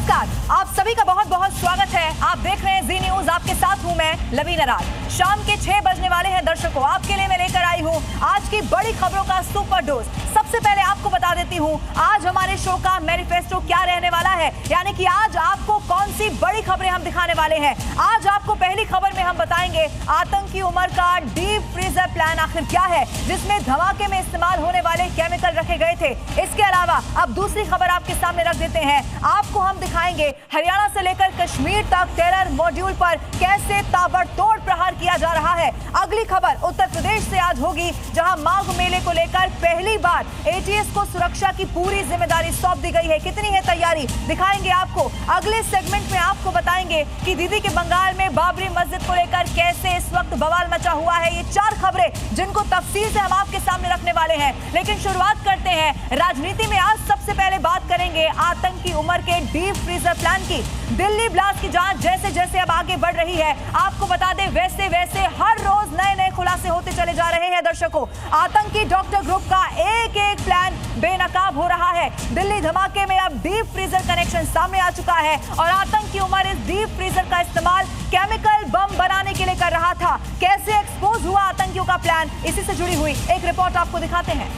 नमस्कार, आप सभी का बहुत बहुत स्वागत है। आप देख रहे हैं जी न्यूज, आपके साथ हूं मैं लवीना राज। शाम के 6 बजने वाले हैं दर्शकों, आपके लिए मैं लेकर आई हूं आज की बड़ी खबरों का सुपर डोज। सबसे पहले आपको बता देती हूं आज हमारे शो का मैनिफेस्टो क्या रहने वाला है, यानी कि आज आपको कौन सी बड़ी खबरें हम दिखाने वाले हैं। आज आपको पहली खबर में हम बताएंगे आतंकी उमर का डीप फ्रीजर प्लान आखिर क्या है, जिसमें धमाके में इस्तेमाल होने वाले केमिकल रखे गए थे। इसके अलावा अब दूसरी खबर आपके सामने रख देते हैं, आपको हम दिखाएंगे हरियाणा से लेकर कश्मीर तक टेरर मॉड्यूल पर कैसे ताबड़तोड़ प्रहार किया जा रहा है। अगली खबर उत्तर प्रदेश से आज होगी, जहां माघ मेले को लेकर पहली बार एटीएस को सुरक्षा की पूरी जिम्मेदारी सौंप दी गई है। कितनी है तैयारी, दिखाएंगे आपको। अगले सेगमेंट में आपको बताएंगे कि दीदी के बंगाल में बाबरी मस्जिद को लेकर कैसे इस वक्त बवाल मचा हुआ है। ये 4 खबरें जिनको तफसील से हम आपके सामने रखने वाले हैं, लेकिन शुरुआत करते हैं राजनीति में। आज सबसे पहले बात करेंगे आतंकी उमर के डीप फ्रीजर प्लान की। दिल्ली ब्लास्ट की जांच जैसे जैसे अब आगे बढ़ रही है, आपको बता दें वैसे वैसे हर रोज नए नए खुलासे होते चले जा रहे हैं। दर्शकों, आतंकी डॉक्टर ग्रुप का एक एक प्लान बेनकाब हो रहा है। दिल्ली धमाके में अब डीप फ्रीजर कनेक्शन सामने आ चुका है और आतंकी उमर इस डीप फ्रीजर का इस्तेमाल केमिकल बम बनाने के लिए कर रहा था। कैसे एक्सपोज हुआ आतंकियों का प्लान, इसी से जुड़ी हुई एक रिपोर्ट आपको दिखाते हैं।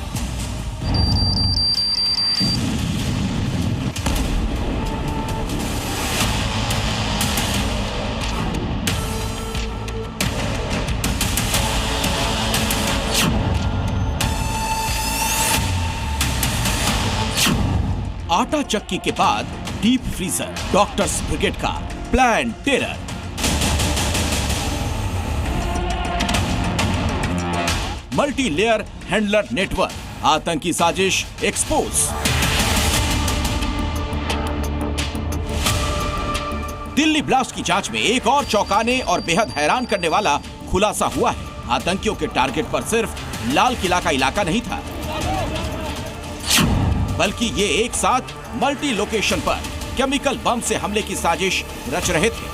आटा चक्की के बाद डीप फ्रीजर, डॉक्टर्स ब्रिगेड का plan terror. Multi layer handler network, आतंकी साजिश एक्सपोज। दिल्ली ब्लास्ट की जांच में एक और चौंकाने और बेहद हैरान करने वाला खुलासा हुआ है। आतंकियों के टारगेट पर सिर्फ लाल किला का इलाका नहीं था, बल्कि ये एक साथ मल्टी लोकेशन पर केमिकल बम से हमले की साजिश रच रहे थे।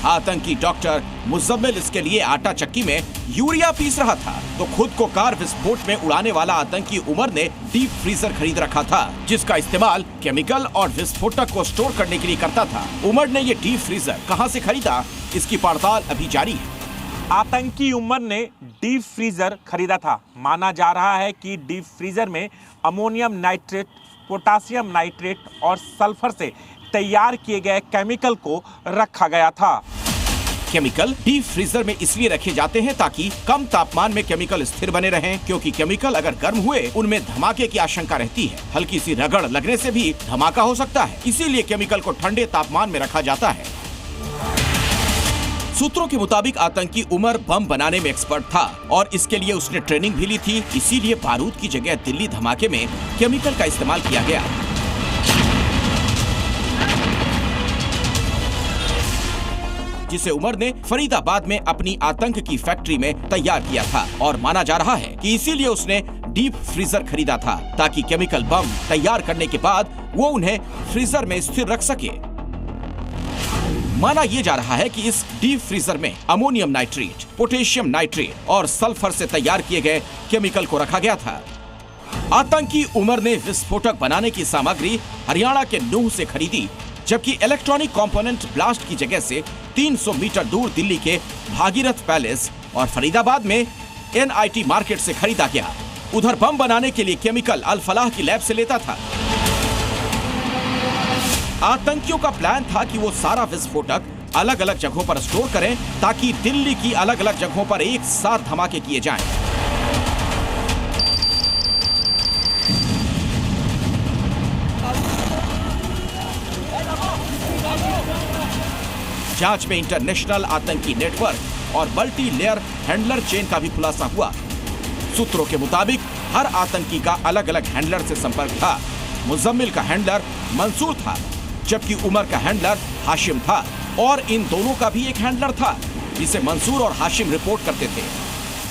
आतंकी डॉक्टर मुजम्मिल इसके लिए आटा चक्की में यूरिया पीस रहा था, तो खुद को कार विस्फोट में उड़ाने वाला आतंकी उमर ने डीप फ्रीजर खरीद रखा था, जिसका इस्तेमाल केमिकल और विस्फोटक को स्टोर करने के लिए करता था। उमर ने ये डीप फ्रीजर कहां से खरीदा, इसकी पड़ताल अभी जारी है। आतंकी उमर ने डीप फ्रीजर खरीदा था। माना जा रहा है कि डीप फ्रीजर में अमोनियम नाइट्रेट, पोटासियम नाइट्रेट और सल्फर से तैयार किए गए केमिकल को रखा गया था। केमिकल डीप फ्रीजर में इसलिए रखे जाते हैं ताकि कम तापमान में केमिकल स्थिर बने रहें, क्योंकि केमिकल अगर गर्म हुए उनमें धमाके की आशंका रहती है। हल्की सी रगड़ लगने से भी धमाका हो सकता है, इसीलिए केमिकल को ठंडे तापमान में रखा जाता है। सूत्रों के मुताबिक आतंकी उमर बम बनाने में एक्सपर्ट था और इसके लिए उसने ट्रेनिंग भी ली थी, इसीलिए बारूद की जगह दिल्ली धमाके में केमिकल का इस्तेमाल किया गया, जिसे उमर ने फरीदाबाद में अपनी आतंक की फैक्ट्री में तैयार किया था। और माना जा रहा है कि इसीलिए उसने डीप फ्रीजर खरीदा था, ताकि केमिकल बम तैयार करने के बाद वो उन्हें फ्रीजर में स्थिर रख सके। माना यह जा रहा है कि इस डीप फ्रीजर में अमोनियम नाइट्रेट, पोटेशियम नाइट्रेट और सल्फर से तैयार किए गए केमिकल को रखा गया था। आतंकी उमर ने विस्फोटक बनाने की सामग्री हरियाणा के नूह से खरीदी, जबकि इलेक्ट्रॉनिक कंपोनेंट ब्लास्ट की जगह से 300 मीटर दूर दिल्ली के भागीरथ पैलेस और फरीदाबाद में NIT मार्केट से खरीदा गया। उधर बम बनाने के लिए केमिकल अल फलाह की लैब से लेता था। आतंकियों का प्लान था कि वो सारा विस्फोटक अलग अलग जगहों पर स्टोर करें, ताकि दिल्ली की अलग अलग जगहों पर एक साथ धमाके किए जाएं। जांच में इंटरनेशनल आतंकी नेटवर्क और मल्टी लेयर हैंडलर चेन का भी खुलासा हुआ। सूत्रों के मुताबिक हर आतंकी का अलग अलग हैंडलर से संपर्क था। मुजम्मिल का हैंडलर मंसूर था, जबकि उमर का हैंडलर हाशिम था, और इन दोनों का भी एक हैंडलर था जिसे मंसूर और हाशिम रिपोर्ट करते थे।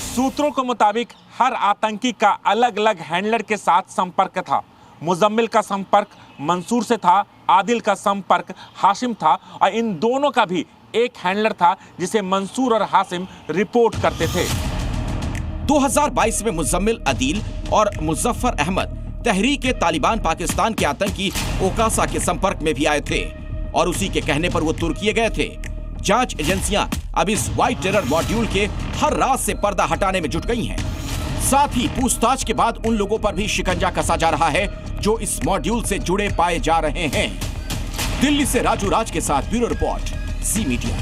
सूत्रों के मुताबिक हर आतंकी का अलग अलग हैंडलर के साथ संपर्क था। मुजम्मिल का संपर्क मंसूर से था, आदिल का संपर्क हाशिम था, और इन दोनों का भी एक हैंडलर था जिसे मंसूर और हाशिम रिपोर्ट करते थे। 2022 में मुजम्मिल अदील और मुजफ्फर अहमद तहरीक-ए-तालिबान पाकिस्तान के आतंकी ओकासा के संपर्क में भी आए थे और उसी के कहने पर वो तुर्की गए थे। जांच एजेंसियां अब इस व्हाइट टेरर मॉड्यूल के हर राज से पर्दा हटाने में जुट गई हैं। साथ ही पूछताछ के बाद उन लोगों पर भी शिकंजा कसा जा रहा है जो इस मॉड्यूल से जुड़े पाए जा रहे हैं। दिल्ली से राजू राज के साथ ब्यूरो रिपोर्ट, जी मीडिया।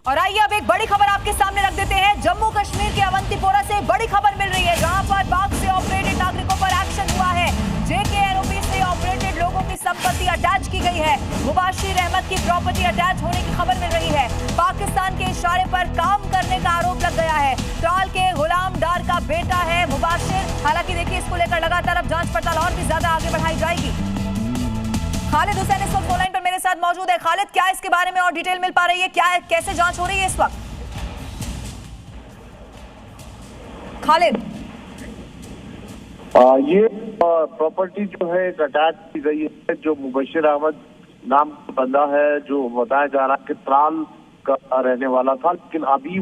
और आइए अब एक बड़ी खबर आपके सामने रख देते हैं। जम्मू कश्मीर के अवंतीपोरा से बड़ी खबर मिल रही है, जहां पर पाक से ऑपरेटेड नागरिकों पर एक्शन हुआ है। JKNOP से ऑपरेटेड लोगों की संपत्ति अटैच की गई है। मुबाशिर अहमद की प्रॉपर्टी अटैच होने की खबर मिल रही है। पाकिस्तान के इशारे पर काम करने का आरोप लग गया है। त्राल के गुलाम डार का बेटा है मुबाशिर। हालांकि देखिए, इसको लेकर लगातार अब जांच पड़ताल और भी ज्यादा आगे बढ़ाई जाएगी। खालिद हुसैन इस वक्त फोन लाइन पर मेरे साथ मौजूद है। खालिद, क्या इसके बारे में और डिटेल मिल पा रही है? क्या है, कैसे जांच हो रही है इस वक्त? खालिद, ये प्रॉपर्टी जो है अटैच की गई है, जो मुबशिर अहमद नाम का बंदा है, जो बताया जा रहा है कि त्राल का रहने वाला था, लेकिन अभी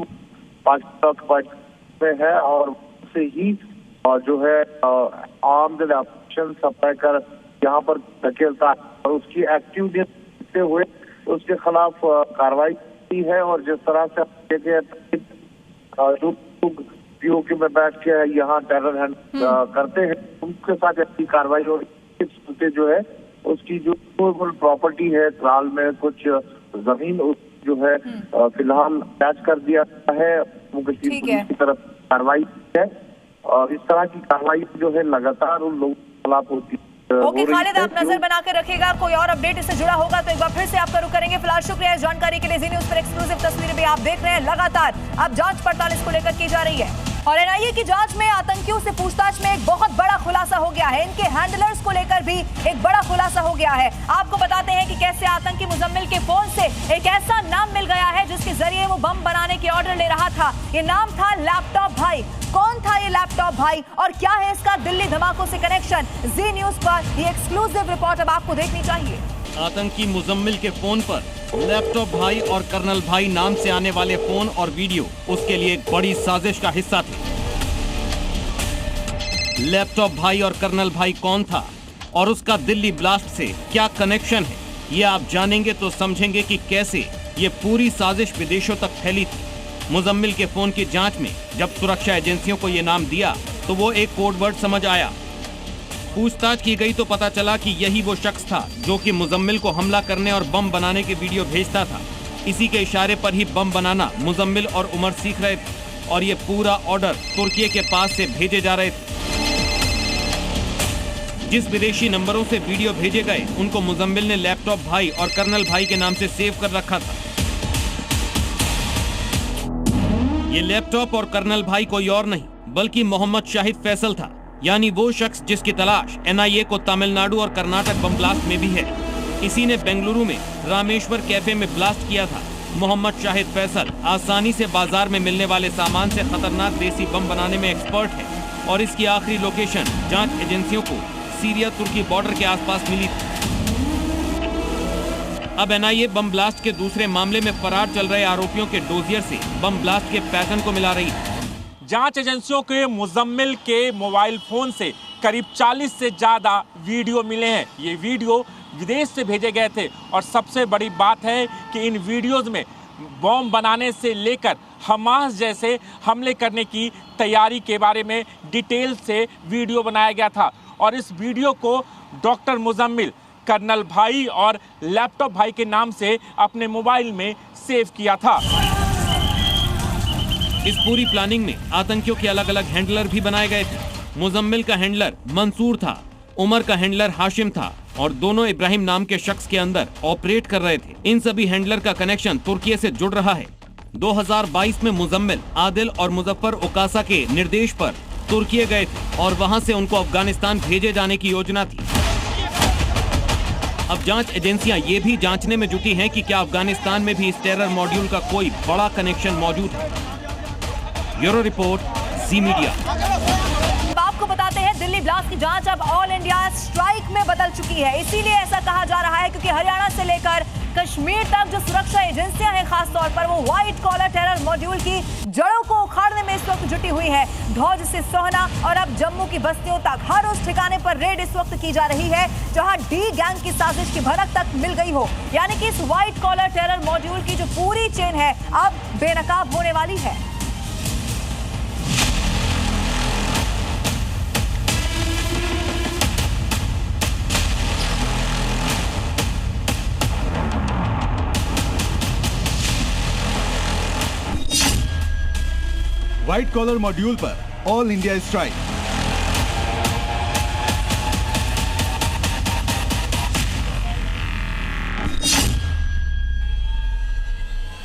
पाकिस्तान में है और से ही जो है आर्म्ड ऑपरेशन सप्लाई कर यहाँ पर धकेलता है और उसकी एक्टिवनेस देखते हुए उसके खिलाफ कार्रवाई की है। और जिस तरह से जो पीओके में बैठ के यहाँ टेरर हैंड करते हैं, उनके साथ ऐसी कार्रवाई हो रही है। जो है उसकी जो प्रॉपर्टी है त्राल में, कुछ जमीन जो है फिलहाल अटैच कर दिया है। पुलिस की तरफ कार्रवाई है और इस तरह की कार्रवाई जो है लगातार उन लोगों के खिलाफ होती है। ओके खालिद, आप नजर बना के रखिएगा। कोई और अपडेट इससे जुड़ा होगा तो एक बार फिर से आपका रुख करेंगे। फिलहाल शुक्रिया इस जानकारी के लिए। जी न्यूज़ पर एक्सक्लूसिव तस्वीरें भी आप देख रहे हैं। लगातार अब जांच पड़ताल इसको लेकर की जा रही है और NIA की जांच में आतंकियों से पूछताछ में एक बहुत बड़ा खुलासा हो गया है। इनके हैंडलर्स को लेकर भी एक बड़ा खुलासा हो गया है। आपको बताते हैं कि कैसे आतंकी मुजम्मिल के फोन से एक ऐसा नाम मिल गया है जिसके जरिए वो बम बनाने के ऑर्डर ले रहा था। ये नाम था लैपटॉप भाई। कौन था ये लैपटॉप भाई और क्या है इसका दिल्ली धमाकों से कनेक्शन? जी न्यूज़ पर ये एक्सक्लूसिव रिपोर्ट अब आपको देखनी चाहिए। आतंकी मुजम्मिल के फोन पर लैपटॉप भाई और कर्नल भाई नाम से आने वाले फोन और वीडियो उसके लिए एक बड़ी साजिश का हिस्सा थे। लैपटॉप भाई और कर्नल भाई कौन था और उसका दिल्ली ब्लास्ट से क्या कनेक्शन है, ये आप जानेंगे तो समझेंगे कि कैसे ये पूरी साजिश विदेशों तक फैली थी। मुजम्मिल के फोन की जांच में जब सुरक्षा एजेंसियों को ये नाम दिया तो वो एक कोड वर्ड समझ आया। पूछताछ की गई तो पता चला कि यही वो शख्स था जो कि मुजम्मिल को हमला करने और बम बनाने के वीडियो भेजता था। इसी के इशारे पर ही बम बनाना मुजम्मिल और उमर सीख रहे थे और ये पूरा ऑर्डर तुर्की के पास से भेजे जा रहे थे। जिस विदेशी नंबरों से वीडियो भेजे गए उनको मुजम्मिल ने लैपटॉप भाई और कर्नल भाई के नाम से सेव कर रखा था। ये लैपटॉप और कर्नल भाई कोई और नहीं बल्कि मोहम्मद शाहिद फैसल था, यानी वो शख्स जिसकी तलाश NIA को तमिलनाडु और कर्नाटक बम ब्लास्ट में भी है। इसी ने बेंगलुरु में रामेश्वर कैफे में ब्लास्ट किया था। मोहम्मद शाहिद फैसल आसानी से बाजार में मिलने वाले सामान से खतरनाक देसी बम बनाने में एक्सपर्ट है और इसकी आखिरी लोकेशन जांच एजेंसियों को सीरिया तुर्की बॉर्डर के आसपास मिली थी। अब NIA बम ब्लास्ट के दूसरे मामले में फरार चल रहे आरोपियों के डोजियर से बम ब्लास्ट के पैटर्न को मिला रही है। जांच एजेंसियों के मुजम्मिल के मोबाइल फोन से करीब 40 से ज्यादा वीडियो मिले हैं। ये वीडियो विदेश से भेजे गए थे और सबसे बड़ी बात है कि इन वीडियोस में बम बनाने से लेकर हमास जैसे हमले करने की तैयारी के बारे में डिटेल से वीडियो बनाया गया था और इस वीडियो को डॉक्टर मुजम्मिल, कर्नल भाई और लैपटॉप भाई के नाम से अपने मोबाइल में सेव किया था। इस पूरी प्लानिंग में आतंकियों के अलग अलग हैंडलर भी बनाए गए थे। मुजम्मिल का हैंडलर मंसूर था, उमर का हैंडलर हाशिम था और दोनों इब्राहिम नाम के शख्स के अंदर ऑपरेट कर रहे थे। इन सभी हैंडलर का कनेक्शन तुर्की से जुड़ रहा है। 2022 में मुजम्मिल, आदिल और मुजफ्फर ओकासा के निर्देश पर तुर्की गए थे और वहां से उनको अफगानिस्तान भेजे जाने की योजना थी। अब जांच एजेंसियां ये भी जांचने में जुटी हैं कि क्या अफगानिस्तान में भी इस टेरर मॉड्यूल का कोई बड़ा कनेक्शन मौजूद है। ब्यूरो रिपोर्ट, जी मीडिया। आपको बताते हैं दिल्ली ब्लास्ट की जांच अब ऑल इंडिया स्ट्राइक में बदल चुकी है। इसीलिए ऐसा कहा जा रहा है क्योंकि हरियाणा से लेकर कश्मीर तक जो सुरक्षा एजेंसियां हैं खासतौर पर वो व्हाइट कॉलर टेरर मॉड्यूल की जड़ों को उखाड़ने में इस वक्त जुटी हुई है। धौज से सोहना और अब जम्मू की बस्तियों तक हर उस ठिकाने पर रेड इस वक्त की जा रही है जहां डी गैंग की साजिश की भनक तक मिल गई हो। यानी कि इस व्हाइट कॉलर टेरर मॉड्यूल की जो पूरी चेन है अब बेनकाब होने वाली है। व्हाइट कॉलर मॉड्यूल पर all India strike.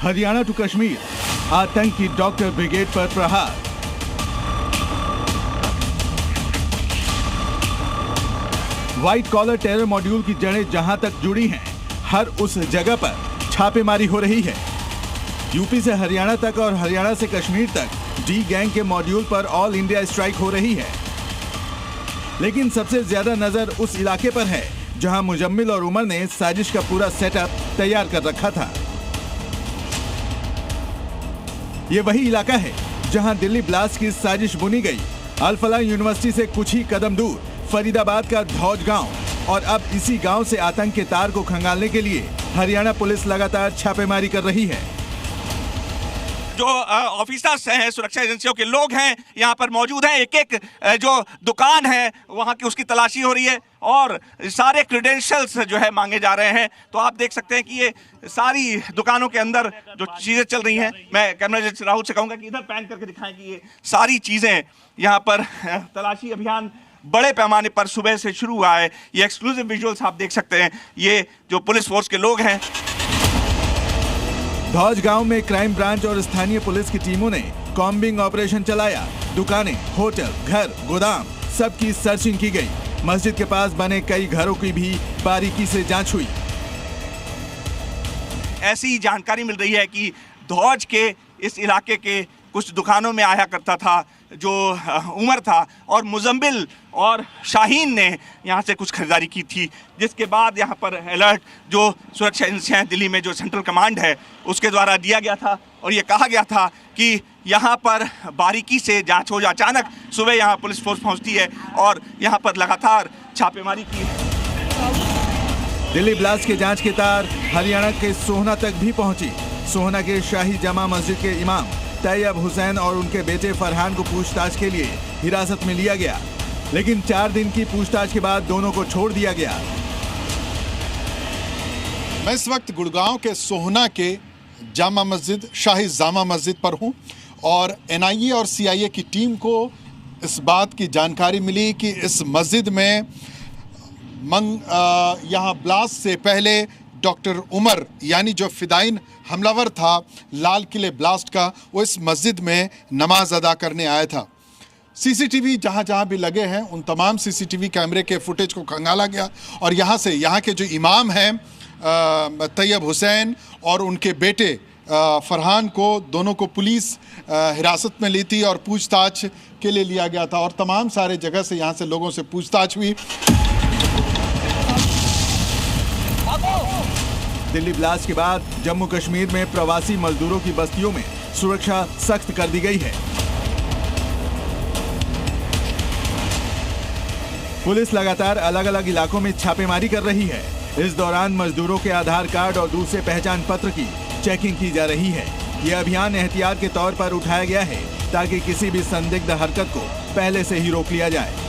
Haryana to Kashmir, आतंकी डॉक्टर ब्रिगेड पर प्रहार। व्हाइट कॉलर टेरर मॉड्यूल की जड़ें जहां तक जुड़ी हैं, हर उस जगह पर छापेमारी हो रही है। यूपी से हरियाणा तक और हरियाणा से कश्मीर तक डी गैंग के मॉड्यूल पर ऑल इंडिया स्ट्राइक हो रही है। लेकिन सबसे ज्यादा नजर उस इलाके पर है जहां मुजम्मिल और उमर ने साजिश का पूरा सेटअप तैयार कर रखा था। ये वही इलाका है जहां दिल्ली ब्लास्ट की साजिश बुनी गई। अल फलाह यूनिवर्सिटी से कुछ ही कदम दूर फरीदाबाद का धौज गांव, और अब इसी गांव से आतंक के तार को खंगालने के लिए हरियाणा पुलिस लगातार छापेमारी कर रही है। जो ऑफिसर्स हैं, सुरक्षा एजेंसियों के लोग हैं, यहाँ पर मौजूद हैं। एक एक जो दुकान है वहाँ की उसकी तलाशी हो रही है और सारे क्रेडेंशियल्स जो है मांगे जा रहे हैं। तो आप देख सकते हैं कि ये सारी दुकानों के अंदर जो चीज़ें चल रही हैं, मैं कैमरा राहुल से कहूँगा कि इधर पैन करके दिखाएं कि ये सारी चीज़ें यहाँ पर तलाशी अभियान बड़े पैमाने पर सुबह से शुरू हुआ है। ये एक्सक्लूसिव विजुअल्स आप देख सकते हैं, ये जो पुलिस फोर्स के लोग हैं। धौज गांव में क्राइम ब्रांच और स्थानीय पुलिस की टीमों ने कॉम्बिंग ऑपरेशन चलाया। दुकानें, होटल, घर, गोदाम सबकी सर्चिंग की गई। मस्जिद के पास बने कई घरों की भी बारीकी से जांच हुई। ऐसी जानकारी मिल रही है कि धौज के इस इलाके के कुछ दुकानों में आया करता था जो उमर था, और मुजम्मिल और शाहीन ने यहाँ से कुछ खरीदारी की थी, जिसके बाद यहाँ पर अलर्ट जो सुरक्षा एजेंसियाँ दिल्ली में जो सेंट्रल कमांड है उसके द्वारा दिया गया था और ये कहा गया था कि यहाँ पर बारीकी से जांच हो। अचानक सुबह यहाँ पुलिस फोर्स पहुँचती है और यहाँ पर लगातार छापेमारी की। दिल्ली ब्लास्ट के जांच के तार हरियाणा के सोहना तक भी पहुंची। सोहना के शाही जमा मस्जिद के इमाम तैयब हुसैन और उनके बेटे फरहान को पूछताछ के लिए हिरासत में लिया गया, लेकिन 4 दिन की पूछताछ के बाद दोनों को छोड़ दिया गया। मैं इस वक्त गुड़गांव के सोहना के जामा मस्जिद, शाही जामा मस्जिद पर हूं और एनआईए और सीआईए की टीम को इस बात की जानकारी मिली कि इस मस्जिद में यहाँ ब्लास्ट से पहले डॉक्टर उमर यानी जो फिदाइन हमलावर था लाल किले ब्लास्ट का, वो इस मस्जिद में नमाज अदा करने आया था। सीसीटीवी जहाँ जहाँ भी लगे हैं उन तमाम सीसीटीवी कैमरे के फुटेज को खंगाला गया और यहाँ से यहाँ के जो इमाम हैं तैयब हुसैन और उनके बेटे फरहान को, दोनों को पुलिस हिरासत में ली थी और पूछताछ के लिए लिया गया था और तमाम सारे जगह से यहाँ से लोगों से पूछताछ हुई। दिल्ली ब्लास्ट के बाद जम्मू कश्मीर में प्रवासी मजदूरों की बस्तियों में सुरक्षा सख्त कर दी गई है। पुलिस लगातार अलग अलग इलाकों में छापेमारी कर रही है। इस दौरान मजदूरों के आधार कार्ड और दूसरे पहचान पत्र की चेकिंग की जा रही है। यह अभियान एहतियात के तौर पर उठाया गया है ताकि किसी भी संदिग्ध हरकत को पहले से ही रोक लिया जाए।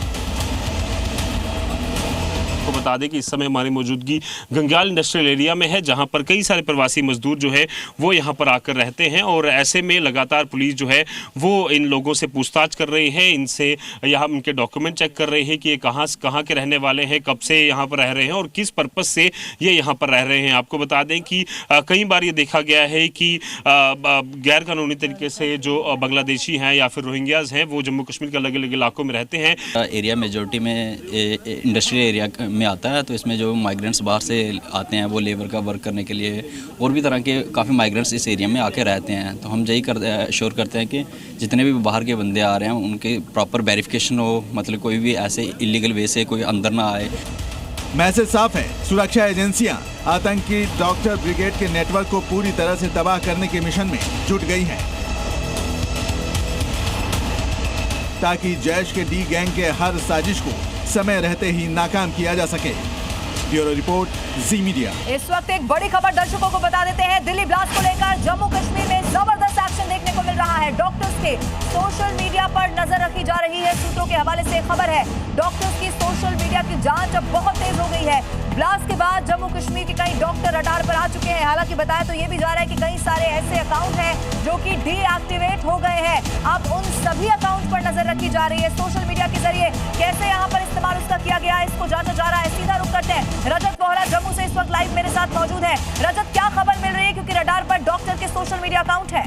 को बता दें कि इस समय हमारी मौजूदगी गंग्याल इंडस्ट्रियल एरिया में है, जहां पर कई सारे प्रवासी मजदूर जो है वो यहां पर आकर रहते हैं और ऐसे में लगातार पुलिस जो है वो इन लोगों से पूछताछ कर रही है, इनसे यहाँ उनके डॉक्यूमेंट चेक कर रहे हैं कि ये कहाँ के रहने वाले हैं, कब से यहाँ पर रह रहे हैं और किस पर्पज से ये यहाँ पर रह रहे हैं। आपको बता दें कि कई बार ये देखा गया है कि गैर कानूनी तरीके से जो बांग्लादेशी हैं या फिर रोहिंग्याज हैं वो जम्मू कश्मीर के अलग अलग इलाकों में रहते हैं। एरिया मेजोरिटी में इंडस्ट्रियल एरिया में आता है, तो इसमें जो माइग्रेंट्स बाहर से आते हैं वो लेबर का वर्क करने के लिए और भी तरह के काफ़ी माइग्रेंट्स इस एरिया में आके रहते हैं। तो हम यही श्योर करते हैं कि जितने भी बाहर के बंदे आ रहे हैं उनके प्रॉपर वेरिफिकेशन हो, मतलब कोई भी ऐसे इलीगल वे से कोई अंदर ना आए। मैसेज साफ है, सुरक्षा एजेंसियां आतंकी डॉक्टर ब्रिगेड के नेटवर्क को पूरी तरह से तबाह करने के मिशन में जुट गई हैं, ताकि जैश के डी गैंग के हर साजिश को समय रहते ही नाकाम किया जा सके। ब्यूरो रिपोर्ट, जी मीडिया। इस वक्त एक बड़ी खबर दर्शकों को बता देते हैं। दिल्ली ब्लास्ट को लेकर जम्मू कश्मीर में जबरदस्त एक्शन देखने को मिल रहा है। डॉक्टर्स के सोशल मीडिया पर नजर रखी जा रही है। सूत्रों के हवाले से खबर है, डॉक्टर्स की सोशल मीडिया की जांच अब बहुत तेज हो गई है। ब्लास्ट के बाद जम्मू कश्मीर के कई डॉक्टर रडार पर आ चुके हैं। हालांकि बताया तो ये भी जा रहा है कि कई सारे ऐसे अकाउंट हैं जो कि डीएक्टिवेट हो गए हैं। अब उन सभी अकाउंट पर नजर रखी जा रही है। सोशल मीडिया के जरिए कैसे यहाँ पर इस्तेमाल उसका किया गया है, इसको जांचा जा रहा है। सीधा रुख करते हैं, रजत बोहरा जम्मू से इस वक्त लाइव मेरे साथ मौजूद है। रजत, क्या खबर मिल रही है, क्योंकि रडार पर डॉक्टर के सोशल मीडिया अकाउंट है?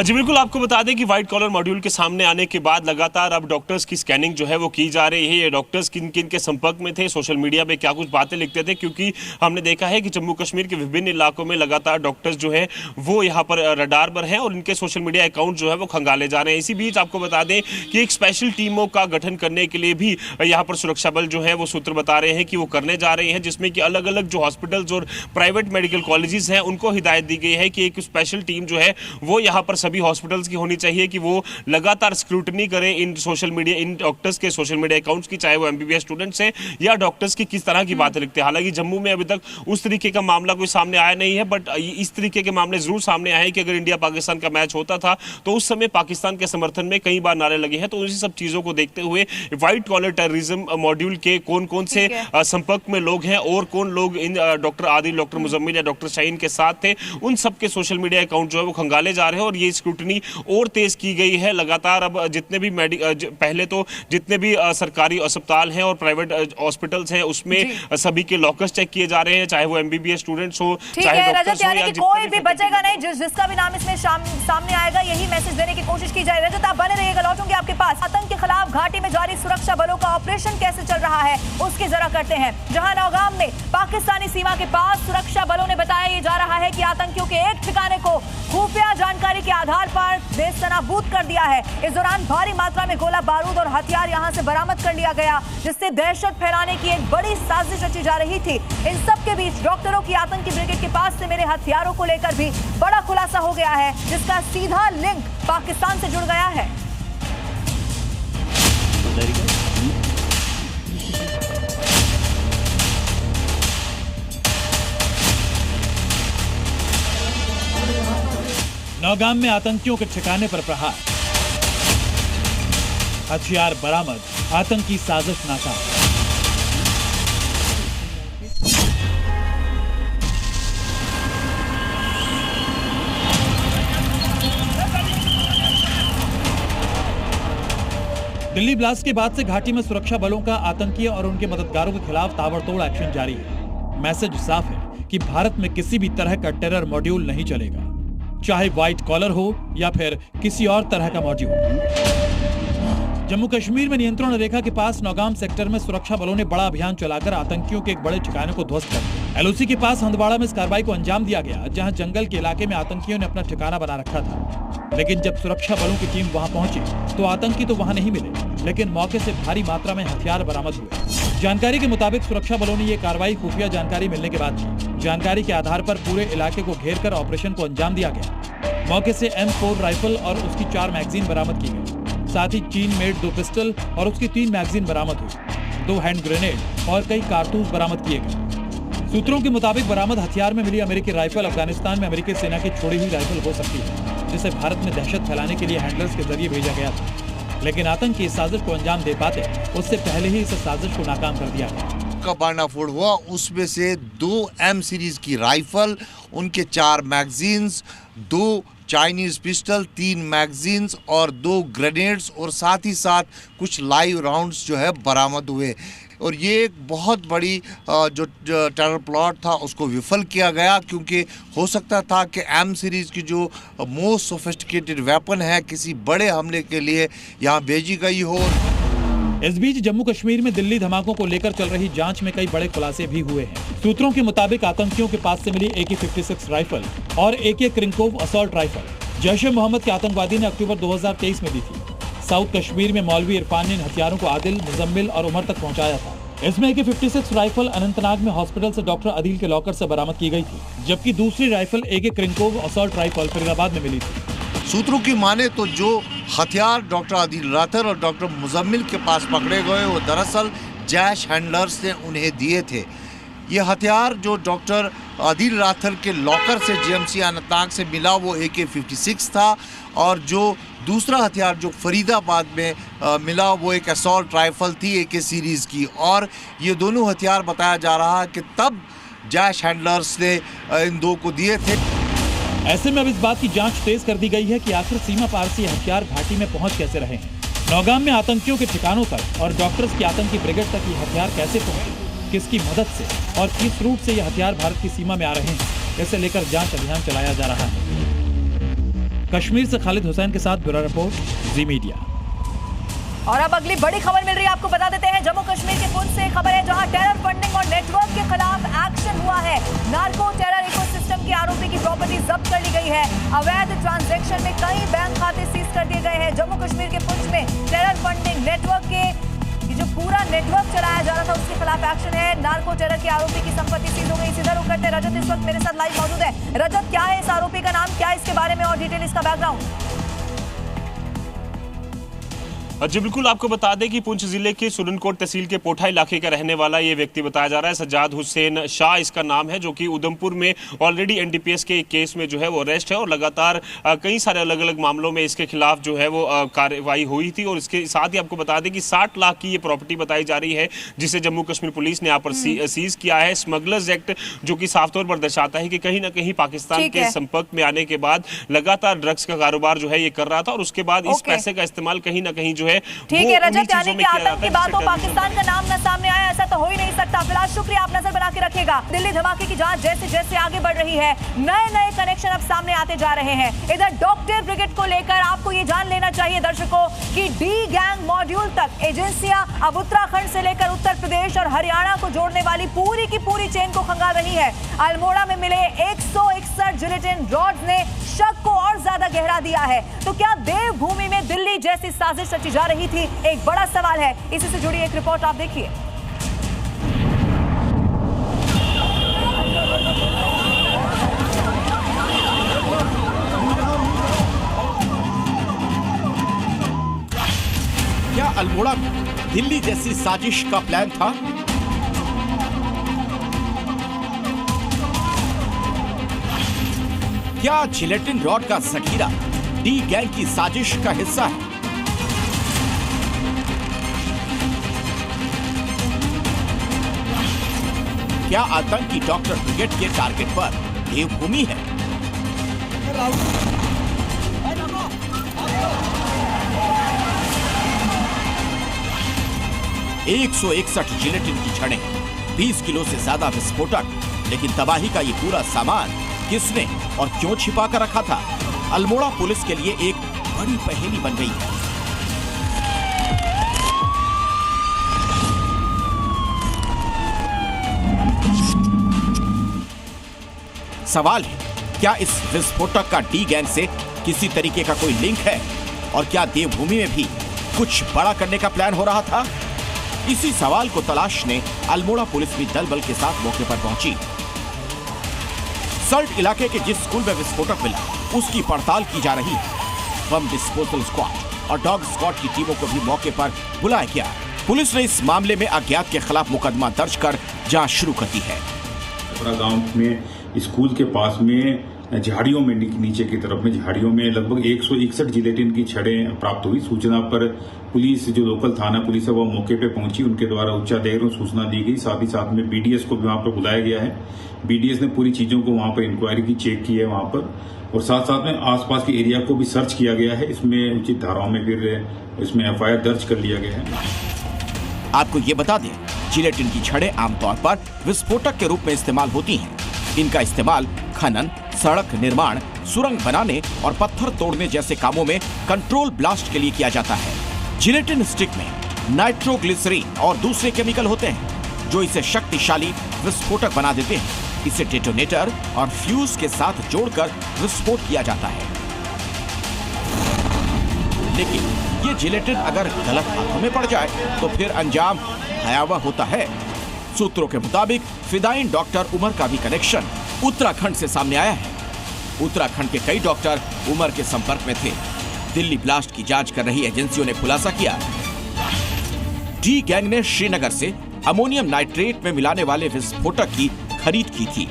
जी बिल्कुल, आपको बता दें कि व्हाइट कॉलर मॉड्यूल के सामने आने के बाद लगातार अब डॉक्टर्स की स्कैनिंग जो है वो की जा रही है। ये डॉक्टर्स किन किन के संपर्क में थे, सोशल मीडिया पे क्या कुछ बातें लिखते थे, क्योंकि हमने देखा है कि जम्मू कश्मीर के विभिन्न इलाकों में लगातार डॉक्टर्स जो है वो यहाँ पर रडार पर हैं और इनके सोशल मीडिया अकाउंट जो है वो खंगाले जा रहे हैं। इसी बीच आपको बता दें कि एक स्पेशल टीमों का गठन करने के लिए भी यहाँ पर सुरक्षा बल जो है वो सूत्र बता रहे हैं कि वो करने जा रहे हैं, जिसमें कि अलग अलग जो हॉस्पिटल्स और प्राइवेट मेडिकल कॉलेजेस हैं उनको हिदायत दी गई है कि एक स्पेशल टीम जो है वो यहाँ पर सभी हॉस्पिटल्स की होनी चाहिए कि वो लगातार स्क्रूटनी करें इन सोशल मीडिया, इन डॉक्टर्स के सोशल मीडिया अकाउंट्स की, चाहे वो एमबीबीएस स्टूडेंट्स हैं या डॉक्टर्स की किस तरह की बातें लिखते हैं। हालांकि जम्मू में अभी तक उस तरीके का मामला कोई सामने आया नहीं है, बट इस तरीके के मामले जरूर सामने आए कि अगर इंडिया पाकिस्तान का मैच होता था तो उस समय पाकिस्तान के समर्थन में कई बार नारे लगे हैं। तो उसी सब चीजों को देखते हुए व्हाइट कॉलर टेररिज्म मॉड्यूल के कौन कौन से संपर्क में लोग हैं और कौन लोग in doctor Adil, doctor Muzammil या डॉक्टर शाहीन के साथ थे, उन सबके सोशल मीडिया अकाउंट जो है वो खंगाले जा रहे हैं और ये स्क्रूटनी और तेज की गई है। लगातार अब जितने भी पहले तो जितने भी सरकारी अस्पताल हैं और प्राइवेट हॉस्पिटल्स हैं उसमें सभी के लॉकर्स चेक किए जा रहे हैं, चाहे वो एमबीबीएस स्टूडेंट्स हो, चाहे डॉक्टर्स हो, या कोई भी बचेगा नहीं, जिसका भी नाम इसमें सामने आएगा, यही मैसेज देने की कोशिश की जाए। रजत, आप बने रहिएगा, लौटूंगी आपके पास। आतंक के खिलाफ घाटी में जारी सुरक्षा बलों का ऑपरेशन कैसे चल रहा है उसकी जरा करते हैं। जहां नौगाम में पाकिस्तानी सीमा के पास सुरक्षा बलों ने बताया जा रहा है कि आतंकियों के एक ठिकाने को खुफिया जानकारी के आधार पर नेस्तनाबूद कर दिया है। इस दौरान भारी मात्रा में गोला बारूद और हथियार यहां से बरामद कर लिया गया, जिससे दहशत फैलाने की एक बड़ी साजिश रची जा रही थी। इन सब के बीच डॉक्टरों की आतंकी ब्रिगेड के पास से मेरे हथियारों को लेकर भी बड़ा खुलासा हो गया है, जिसका सीधा लिंक पाकिस्तान से जुड़ गया है। नौगाम में आतंकियों के ठिकाने पर प्रहार, हथियार बरामद, आतंकी साजिश नाकाम। दिल्ली ब्लास्ट के बाद से घाटी में सुरक्षा बलों का आतंकियों और उनके मददगारों के खिलाफ ताबड़तोड़ एक्शन जारी है। मैसेज साफ है कि भारत में किसी भी तरह का टेरर मॉड्यूल नहीं चलेगा, चाहे व्हाइट कॉलर हो या फिर किसी और तरह का मॉड्यूल। जम्मू कश्मीर में नियंत्रण रेखा के पास नौगाम सेक्टर में सुरक्षा बलों ने बड़ा अभियान चलाकर आतंकियों के एक बड़े ठिकाने को ध्वस्त कर दिया। एलओसी के पास हंदवाड़ा में इस कार्रवाई को अंजाम दिया गया, जहां जंगल के इलाके में आतंकियों ने अपना ठिकाना बना रखा था। लेकिन जब सुरक्षा बलों की टीम वहां पहुंची तो आतंकी तो वहां नहीं मिले, लेकिन मौके से भारी मात्रा में हथियार बरामद हुए। जानकारी के मुताबिक सुरक्षा बलों ने यह कार्रवाई खुफिया जानकारी मिलने के बाद की। जानकारी के आधार पर पूरे इलाके को घेर कर ऑपरेशन को अंजाम दिया गया। मौके से M4 राइफल और उसकी 4 मैगजीन बरामद की गई। साथ ही चीन मेड 2 पिस्टल और उसकी 3 मैगजीन बरामद हुई। 2 हैंड ग्रेनेड और कई कारतूस बरामद किए गए। सूत्रों के मुताबिक बरामद हथियार में मिली अमेरिकी राइफल अफगानिस्तान में अमेरिकी सेना की छोड़ी हुई राइफल हो सकती है, जिसे भारत में दहशत फैलाने के लिए हैंडलर्स के जरिए भेजा गया था। लेकिन आतंकी इस साजिश को अंजाम दे पाते उससे पहले ही इस साजिश को नाकाम कर दिया गया। का बांडाफोड़ हुआ, उसमें से 2 M सीरीज की राइफल, उनके 4 मैगजीन्स, 2 चाइनीज पिस्टल, 3 मैगजीन्स और 2 ग्रेनेड्स और साथ ही साथ कुछ लाइव राउंड्स जो है बरामद हुए। और ये एक बहुत बड़ी जो टेरर प्लॉट था उसको विफल किया गया, क्योंकि हो सकता था कि M सीरीज़ की जो मोस्ट सोफिस्टिकेटेड वेपन है किसी बड़े हमले के लिए यहाँ भेजी गई हो। इस बीच जम्मू कश्मीर में दिल्ली धमाकों को लेकर चल रही जांच में कई बड़े खुलासे भी हुए हैं। सूत्रों के मुताबिक आतंकियों के पास से मिली AK-56 राइफल और AK Krinkov assault rifle Jaish-e-Mohammed के आतंकवादी ने अक्टूबर 2023 में दी थी। साउथ कश्मीर में मौलवी इरफान ने इन हथियारों को आदिल, मुजम्मिल और उमर तक पहुंचाया था। इसमें AK-56 राइफल अनंतनाग में हॉस्पिटल से डॉक्टर अदील के लॉकर से बरामद की गई थी, जबकि दूसरी rifle AK Krinkov assault rifle Faridabad में मिली थी। सूत्रों की माने तो जो हथियार डॉक्टर अदील राथर और डॉक्टर मुजम्मिल के पास पकड़े गए वो दरअसल जैश हैंडलर्स ने उन्हें दिए थे। ये हथियार जो डॉक्टर अदील राथर के लॉकर से GMC अनंतनाग से मिला वो AK-56 था, और जो दूसरा हथियार जो फरीदाबाद में मिला वो एक असॉल्ट राइफल थी AK सीरीज़ की। और ये दोनों हथियार बताया जा रहा है कि तब जैश हैंडलर्स ने इन दो को दिए थे। ऐसे में अब इस बात की जांच तेज कर दी गई है कि आखिर सीमा पार से ये हथियार घाटी में पहुंच कैसे रहे हैं। नौगाम में आतंकियों के ठिकानों तक और डॉक्टर्स की आतंकी ब्रिगेड तक ये हथियार कैसे पहुंचे, किसकी मदद से और किस रूट से ये हथियार भारत की सीमा में आ रहे हैं, इसे लेकर जांच अभियान चलाया जा रहा है। कश्मीर से खालिद हुसैन के साथ ब्यूरो रिपोर्ट, जी मीडिया। और अब अगली बड़ी खबर मिल रही है, आपको बता देते हैं जम्मू कश्मीर के पुंछ से खबर है, जहां टेरर फंडिंग और नेटवर्क के खिलाफ एक्शन हुआ है। नार्को टेरर इकोसिस्टम के आरोपी की प्रॉपर्टी जब्त कर ली गई है। अवैध ट्रांजैक्शन में कई बैंक खाते सीज कर दिए गए हैं। जम्मू कश्मीर के पुंछ में टेरर फंडिंग नेटवर्क के जो पूरा नेटवर्क चलाया जा रहा था उसके खिलाफ एक्शन है। नार्को टेरर के आरोपी की संपत्ति सीज हो गई। सीधा रुक करते रजत इस वक्त मेरे साथ लाइव मौजूद है। रजत, क्या है इस आरोपी का नाम, क्या है इसके बारे में और डिटेल इसका बैकग्राउंड? जी बिल्कुल, आपको बता दें कि पुंछ जिले के सुरनकोट तहसील के पोठा इलाके का रहने वाला ये व्यक्ति बताया जा रहा है। सज्जाद हुसैन शाह इसका नाम है, जो कि उधमपुर में ऑलरेडी NDPS के एक केस में जो है वो अरेस्ट है और लगातार कई सारे अलग अलग मामलों में इसके खिलाफ जो है वो कार्रवाई हुई थी। और इसके साथ ही आपको बता दें कि 60 लाख की ये प्रॉपर्टी बताई जा रही है, जिसे जम्मू कश्मीर पुलिस ने यहाँ पर सीज किया है। स्मगलर्स एक्ट जो कि साफ तौर पर दर्शाता है कि कहीं ना कहीं पाकिस्तान के संपर्क में आने के बाद लगातार ड्रग्स का कारोबार जो है ये कर रहा था, और उसके बाद इस पैसे का इस्तेमाल कहीं ना कहीं जो है ठीक है रजत, यानी कि आतंक की बात हो, पाकिस्तान का नाम न सामने आया, ऐसा तो हो ही नहीं सकता। फिलहाल शुक्रिया, आप नजर बना के रखिएगा। दिल्ली धमाके की जांच जैसे जैसे आगे बढ़ रही है, नए नए कनेक्शन अब सामने आते जा रहे हैं। इधर डॉक्टर ब्रिगेड को लेकर आपको ये जान लेना चाहिए दर्शकों कि डी गैंग मॉड्यूल तक एजेंसियां अब उत्तराखंड से लेकर उत्तर प्रदेश और हरियाणा को जोड़ने वाली पूरी की पूरी चेन को खंगाल रही है। अल्मोड़ा में मिले 161 जिलेटिन रॉड्स ने शक को और ज्यादा गहरा दिया है। तो क्या देवभूमि में दिल्ली जैसी साजिश रची जा रही थी, एक बड़ा सवाल है। इसी से जुड़ी एक रिपोर्ट आप देखिए। क्या अल्मोड़ा में दिल्ली जैसी साजिश का प्लान था? क्या जिलेटिन रॉड का जखीरा डी गैंग की साजिश का हिस्सा है? क्या आतंकी डॉक्टर ब्रिगेड के टारगेट पर देवभूमि है? एक 161 जिलेटिन की छड़ें, 20 किलो से ज्यादा विस्फोटक, लेकिन तबाही का ये पूरा सामान किसने और क्यों छिपा कर रखा था? अल्मोड़ा पुलिस के लिए एक बड़ी पहेली बन गई है। सवाल है, क्या इस विस्फोटक का डी गैंग से किसी तरीके का कोई लिंक है? और क्या देवभूमि में भी कुछ बड़ा करने का प्लान हो रहा था? इसी सवाल को तलाशने अल्मोड़ा पुलिस भी दल बल के साथ मौके पर पहुंची। सल्ट इलाके के जिस स्कूल में विस्फोटक मिला उसकी पड़ताल की जा रही है। बम डिस्पोजल स्क्वाड और डॉग स्क्वाड की टीमों को भी मौके पर बुलाया गया। पुलिस ने इस मामले में अज्ञात के खिलाफ मुकदमा दर्ज कर जांच शुरू कर दी है। गांव में स्कूल के पास में झाड़ियों में नीचे की तरफ में झाड़ियों में लगभग 161 जिलेटिन की छड़ें प्राप्त हुई। सूचना पर पुलिस जो लोकल थाना पुलिस है वो मौके पे पहुंची, उनके द्वारा उच्चाधिकारियों को सूचना दी गई। साथ ही साथ में BDS को भी वहां पर बुलाया गया है। BDS ने पूरी चीजों को वहां पर इंक्वायरी की, चेक की है वहां पर, और साथ साथ में आसपास के एरिया को भी सर्च किया गया है। इसमें उचित धाराओं में फिर इसमें FIR दर्ज कर लिया गया है। आपको ये बता दें, जिलेटिन की छड़ें आमतौर पर विस्फोटक के रूप में इस्तेमाल होती हैं। इनका इस्तेमाल खनन, सड़क निर्माण, सुरंग बनाने और पत्थर तोड़ने जैसे कामों में कंट्रोल ब्लास्ट के लिए किया जाता है। जिलेटिन स्टिक में नाइट्रोग्लिसरीन और दूसरे केमिकल होते हैं जो इसे शक्तिशाली विस्फोटक बना देते हैं। इसे डेटोनेटर और फ्यूज के साथ जोड़कर विस्फोट किया जाता है। लेकिन ये जिलेटिन अगर गलत हाथों में पड़ जाए तो फिर अंजाम भयावह होता है। सूत्रों के मुताबिक फिदाइन डॉक्टर उमर का भी कनेक्शन उत्तराखंड से सामने आया है। उत्तराखंड के कई डॉक्टर उमर के संपर्क में थे। दिल्ली ब्लास्ट की जांच कर रही एजेंसियों ने खुलासा किया, डी गैंग ने श्रीनगर से अमोनियम नाइट्रेट में मिलाने वाले विस्फोटक की खरीद की थी।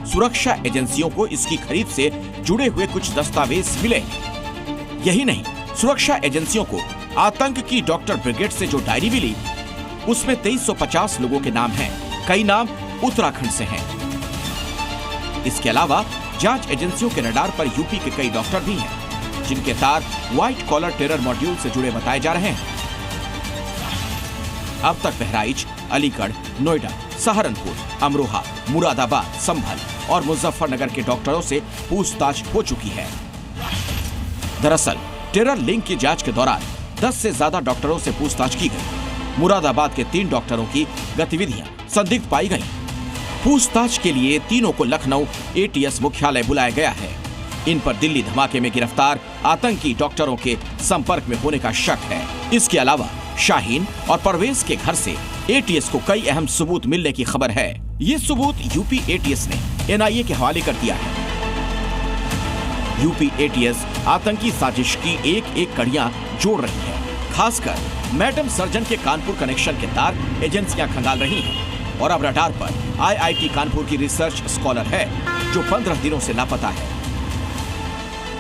सुरक्षा एजेंसियों को इसकी खरीद से जुड़े हुए कुछ दस्तावेज मिले। यही नहीं, सुरक्षा एजेंसियों को आतंक की डॉक्टर ब्रिगेड से जो डायरी मिली उसमें 2350 लोगों के नाम हैं। कई नाम उत्तराखंड से हैं। इसके अलावा जांच एजेंसियों के रडार पर यूपी के कई डॉक्टर भी हैं, जिनके तार व्हाइट कॉलर टेरर मॉड्यूल से जुड़े बताए जा रहे हैं। अब तक बहराइच, अलीगढ़, नोएडा, सहारनपुर, अमरोहा, मुरादाबाद, संभल और मुजफ्फरनगर के डॉक्टरों से पूछताछ हो चुकी है। दरअसल टेरर लिंक की जांच के दौरान 10 से ज्यादा डॉक्टरों से पूछताछ की गई। मुरादाबाद के 3 डॉक्टरों की गतिविधियां संदिग्ध पाई गईं। पूछताछ के लिए तीनों को लखनऊ एटीएस मुख्यालय बुलाया गया है। इन पर दिल्ली धमाके में गिरफ्तार आतंकी डॉक्टरों के संपर्क में होने का शक है। इसके अलावा शाहीन और परवेज के घर से एटीएस को कई अहम सबूत मिलने की खबर है। ये सबूत यूपी एटीएस ने एनआईए के हवाले कर दिया है। यूपी एटीएस आतंकी साजिश की एक कड़ियां जोड़ रही है। खासकर मैडम सर्जन के कानपुर कनेक्शन के तार एजेंसियां खंगाल रही हैं और अब रडार पर आईआईटी कानपुर की रिसर्च स्कॉलर है जो 15 दिनों से लापता है।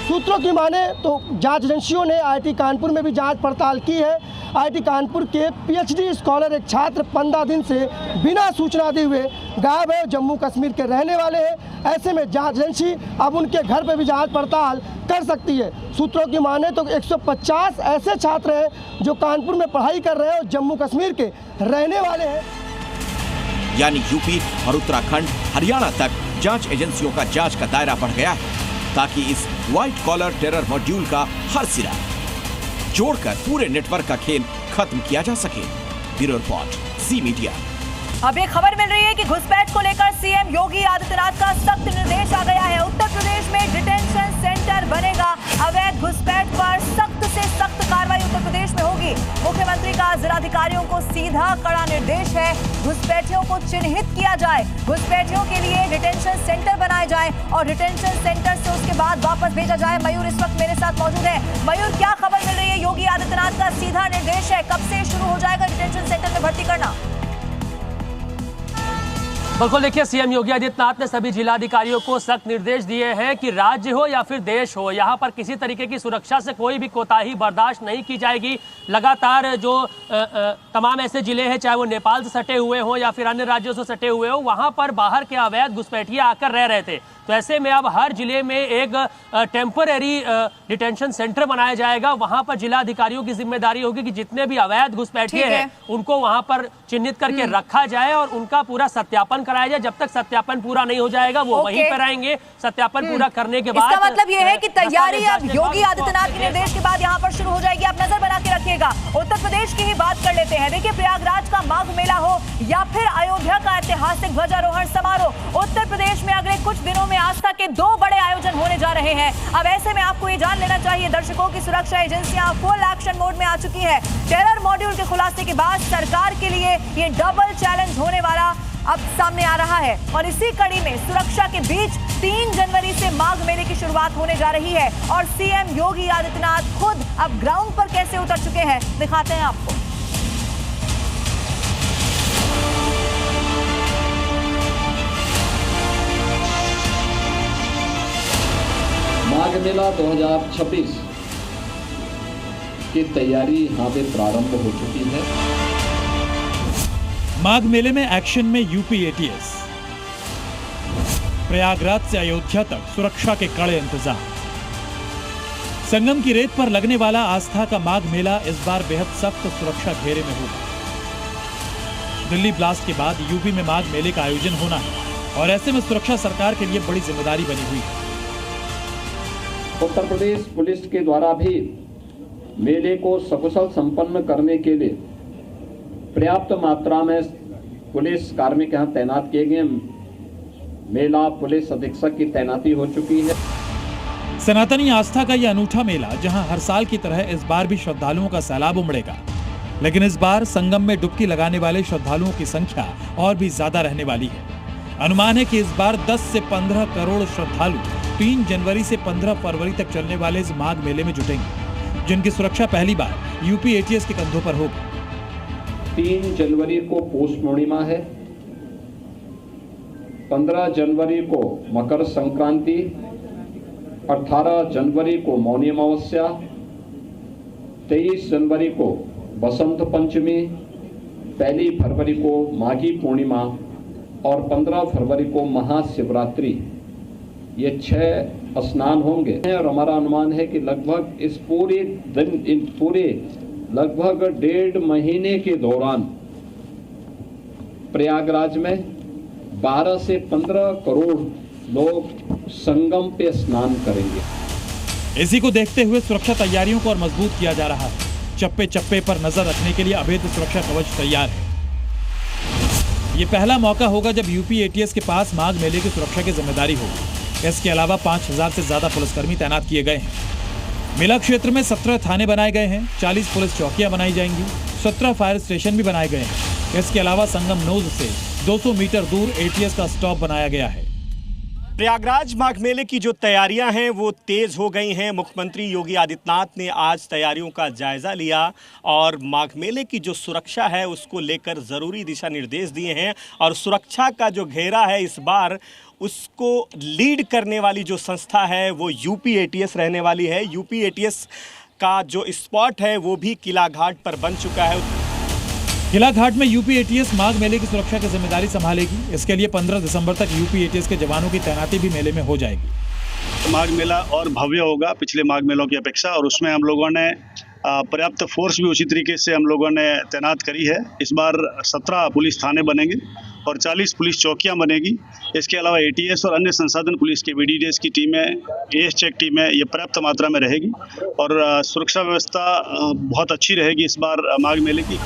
सूत्रों की माने तो जांच एजेंसियों ने आईआईटी कानपुर में भी जांच पड़ताल की है। आईआईटी कानपुर के पीएचडी स्कॉलर एक छात्र 15 दिन से बिना सूचना दिए हुए गायब है। जम्मू कश्मीर के रहने वाले हैं। ऐसे में जांच एजेंसी अब उनके घर पर भी जांच पड़ताल कर सकती है। सूत्रों की माने तो 150 ऐसे छात्र हैं जो कानपुर में पढ़ाई कर रहे हैं और जम्मू कश्मीर के रहने वाले हैं। यानी यूपी और उत्तराखंड, हरियाणा तक जांच एजेंसियों का जांच का दायरा बढ़ गया है ताकि इस व्हाइट कॉलर टेरर मॉड्यूल का हर सिरा जोड़कर पूरे नेटवर्क का खेल खत्म किया जा सके। Bureau report, C media. अब एक खबर मिल रही है कि घुसपैठ को लेकर सीएम योगी आदित्यनाथ का सख्त निर्देश आ गया है। उत्तर प्रदेश में डिटेंशन सेंटर बनेगा। अवैध घुसपैठ पर सख्त से सख्त कार्रवाई उत्तर प्रदेश में होगी। मुख्यमंत्री का जिलाधिकारियों को सीधा कड़ा निर्देश है, घुसपैठियों को चिन्हित किया जाए, घुसपैठियों के लिए डिटेंशन सेंटर बनाए जाए और डिटेंशन सेंटर से उसके बाद वापस भेजा जाए। मयूर इस वक्त मेरे साथ मौजूद है। मयूर, क्या खबर मिल रही है? योगी आदित्यनाथ का सीधा निर्देश है, कब से शुरू हो जाएगा डिटेंशन सेंटर में भर्ती करना? बिल्कुल, देखिए, सीएम योगी आदित्यनाथ ने सभी जिलाधिकारियों को सख्त निर्देश दिए हैं कि राज्य हो या फिर देश हो, यहाँ पर किसी तरीके की सुरक्षा से कोई भी कोताही बर्दाश्त नहीं की जाएगी। लगातार जो तमाम ऐसे जिले हैं, चाहे वो नेपाल से सटे हुए हों या फिर अन्य राज्यों से सटे हुए हों, वहाँ पर बाहर के अवैध घुसपैठिए आकर रह रहे थे। तो ऐसे में अब हर जिले में एक टेम्पररी डिटेंशन सेंटर बनाया जाएगा। वहाँ पर जिलाधिकारियों की जिम्मेदारी होगी कि जितने भी अवैध घुसपैठिए हैं उनको वहाँ पर चिन्हित करके रखा जाए और उनका पूरा सत्यापन कराया जाए। जब तक सत्यापन पूरा नहीं हो जाएगा वो वहीं पर रहेंगे। सत्यापन पूरा करने के बाद इसका मतलब ये है कि तैयारी अब योगी आदित्यनाथ के निर्देश के बाद यहाँ पर शुरू हो जाएगी। आप नजर बना के रखिएगा। उत्तर प्रदेश की ही बात कर लेते हैं। देखिए, प्रयागराज का माघ मेला हो या फिर अयोध्या का ऐतिहासिक ध्वजारोहण समारोह, उत्तर प्रदेश में अगले कुछ दिनों में आस्था के 2 बड़े आयोजन होने जा रहे हैं। अब ऐसे में आपको ये जान लेना चाहिए दर्शकों की सुरक्षा एजेंसियां फुल एक्शन मोड में आ चुकी है। टेरर मॉड्यूल के खुलासे के बाद सरकार के लिए ये डबल चैलेंज होने वाला अब सामने आ रहा है और इसी कड़ी में सुरक्षा के बीच 3 जनवरी से माघ मेले की शुरुआत होने जा रही है और सीएम योगी आदित्यनाथ खुद अब ग्राउंड पर कैसे उतर चुके हैं दिखाते हैं आपको। माघ मेला 2026 की तैयारी यहाँ पे प्रारंभ हो चुकी है। माघ मेले में एक्शन में यूपी एटीएस। प्रयागराज से अयोध्या तक सुरक्षा के कड़े इंतजाम। संगम की रेत पर लगने वाला आस्था का माघ मेला इस बार बेहद सख्त सुरक्षा घेरे में होगा। दिल्ली ब्लास्ट के बाद यूपी में माघ मेले का आयोजन होना है और ऐसे में सुरक्षा सरकार के लिए बड़ी जिम्मेदारी बनी हुई है। उत्तर प्रदेश पुलिस के द्वारा भी मेले को सकुशल संपन्न करने के लिए पर्याप्त मात्रा में पुलिस कार्मिक यहाँ तैनात किए गए। मेला पुलिस अधीक्षक की तैनाती हो चुकी है। सनातनी आस्था का यह अनूठा मेला जहां हर साल की तरह इस बार भी श्रद्धालुओं का सैलाब उमड़ेगा, लेकिन इस बार संगम में डुबकी लगाने वाले श्रद्धालुओं की संख्या और भी ज्यादा रहने वाली है। अनुमान है कि इस बार 10 से 15 करोड़ श्रद्धालु 3 जनवरी से 15 फरवरी तक चलने वाले इस माघ मेले में जुटेंगे, जिनकी सुरक्षा पहली बार यूपी एटीएस के कंधों पर होगी। 3 जनवरी को पौष पूर्णिमा है, 15 जनवरी को मकर संक्रांति, 18 जनवरी को मौनी अमावस्या, 23 जनवरी को बसंत पंचमी, 1 फरवरी को माघी पूर्णिमा और 15 फरवरी को महाशिवरात्रि। ये 6 स्नान होंगे और हमारा अनुमान है कि लगभग इस पूरे लगभग 1.5 महीने के दौरान प्रयागराज में 12 से 15 करोड़ लोग संगम पे स्नान करेंगे। इसी को देखते हुए सुरक्षा तैयारियों को और मजबूत किया जा रहा है। चप्पे चप्पे पर नजर रखने के लिए अभेद सुरक्षा कवच तैयार है। ये पहला मौका होगा जब यूपी एटीएस के पास माघ मेले की सुरक्षा की जिम्मेदारी होगी। इसके अलावा 5000 से ज्यादा पुलिसकर्मी तैनात किए गए हैं। मेला क्षेत्र में 17 थाने बनाए गए हैं, 40 पुलिस चौकियां बनाई जाएंगी, 17 फायर स्टेशन भी बनाए गए हैं। इसके अलावा संगम नोज से 200 मीटर दूर एटीएस का स्टॉप बनाया गया है। प्रयागराज माघ मेले की जो तैयारियां हैं वो तेज हो गई हैं। मुख्यमंत्री योगी आदित्यनाथ ने आज तैयारियों का जायजा लिया और माघ मेले की जो सुरक्षा है उसको लेकर ज़रूरी दिशा निर्देश दिए हैं। और सुरक्षा का जो घेरा है इस बार उसको लीड करने वाली जो संस्था है वो यूपी एटीएस रहने वाली है। यूपी एटीएस का जो स्पॉट है वो भी किला घाट पर बन चुका है। किला घाट में यूपी एटीएस माघ मेले की सुरक्षा की जिम्मेदारी संभालेगी। इसके लिए 15 दिसंबर तक यूपी एटीएस के जवानों की तैनाती भी मेले में हो जाएगी। माघ मेला और भव्य होगा पिछले माघ मेलों की अपेक्षा, और उसमें हम लोगों ने पर्याप्त फोर्स भी उसी तरीके से हम लोगों ने तैनात करी है। इस बार 17 पुलिस थाने बनेंगे और 40 पुलिस चौकियां बनेगी। इसके अलावा एटीएस और अन्य संसाधन पुलिस की वीडीडीएस की टीमें, एएस चेक टीमें ये पर्याप्त मात्रा में रहेगी और सुरक्षा व्यवस्था बहुत अच्छी रहेगी इस बार माघ मेले की।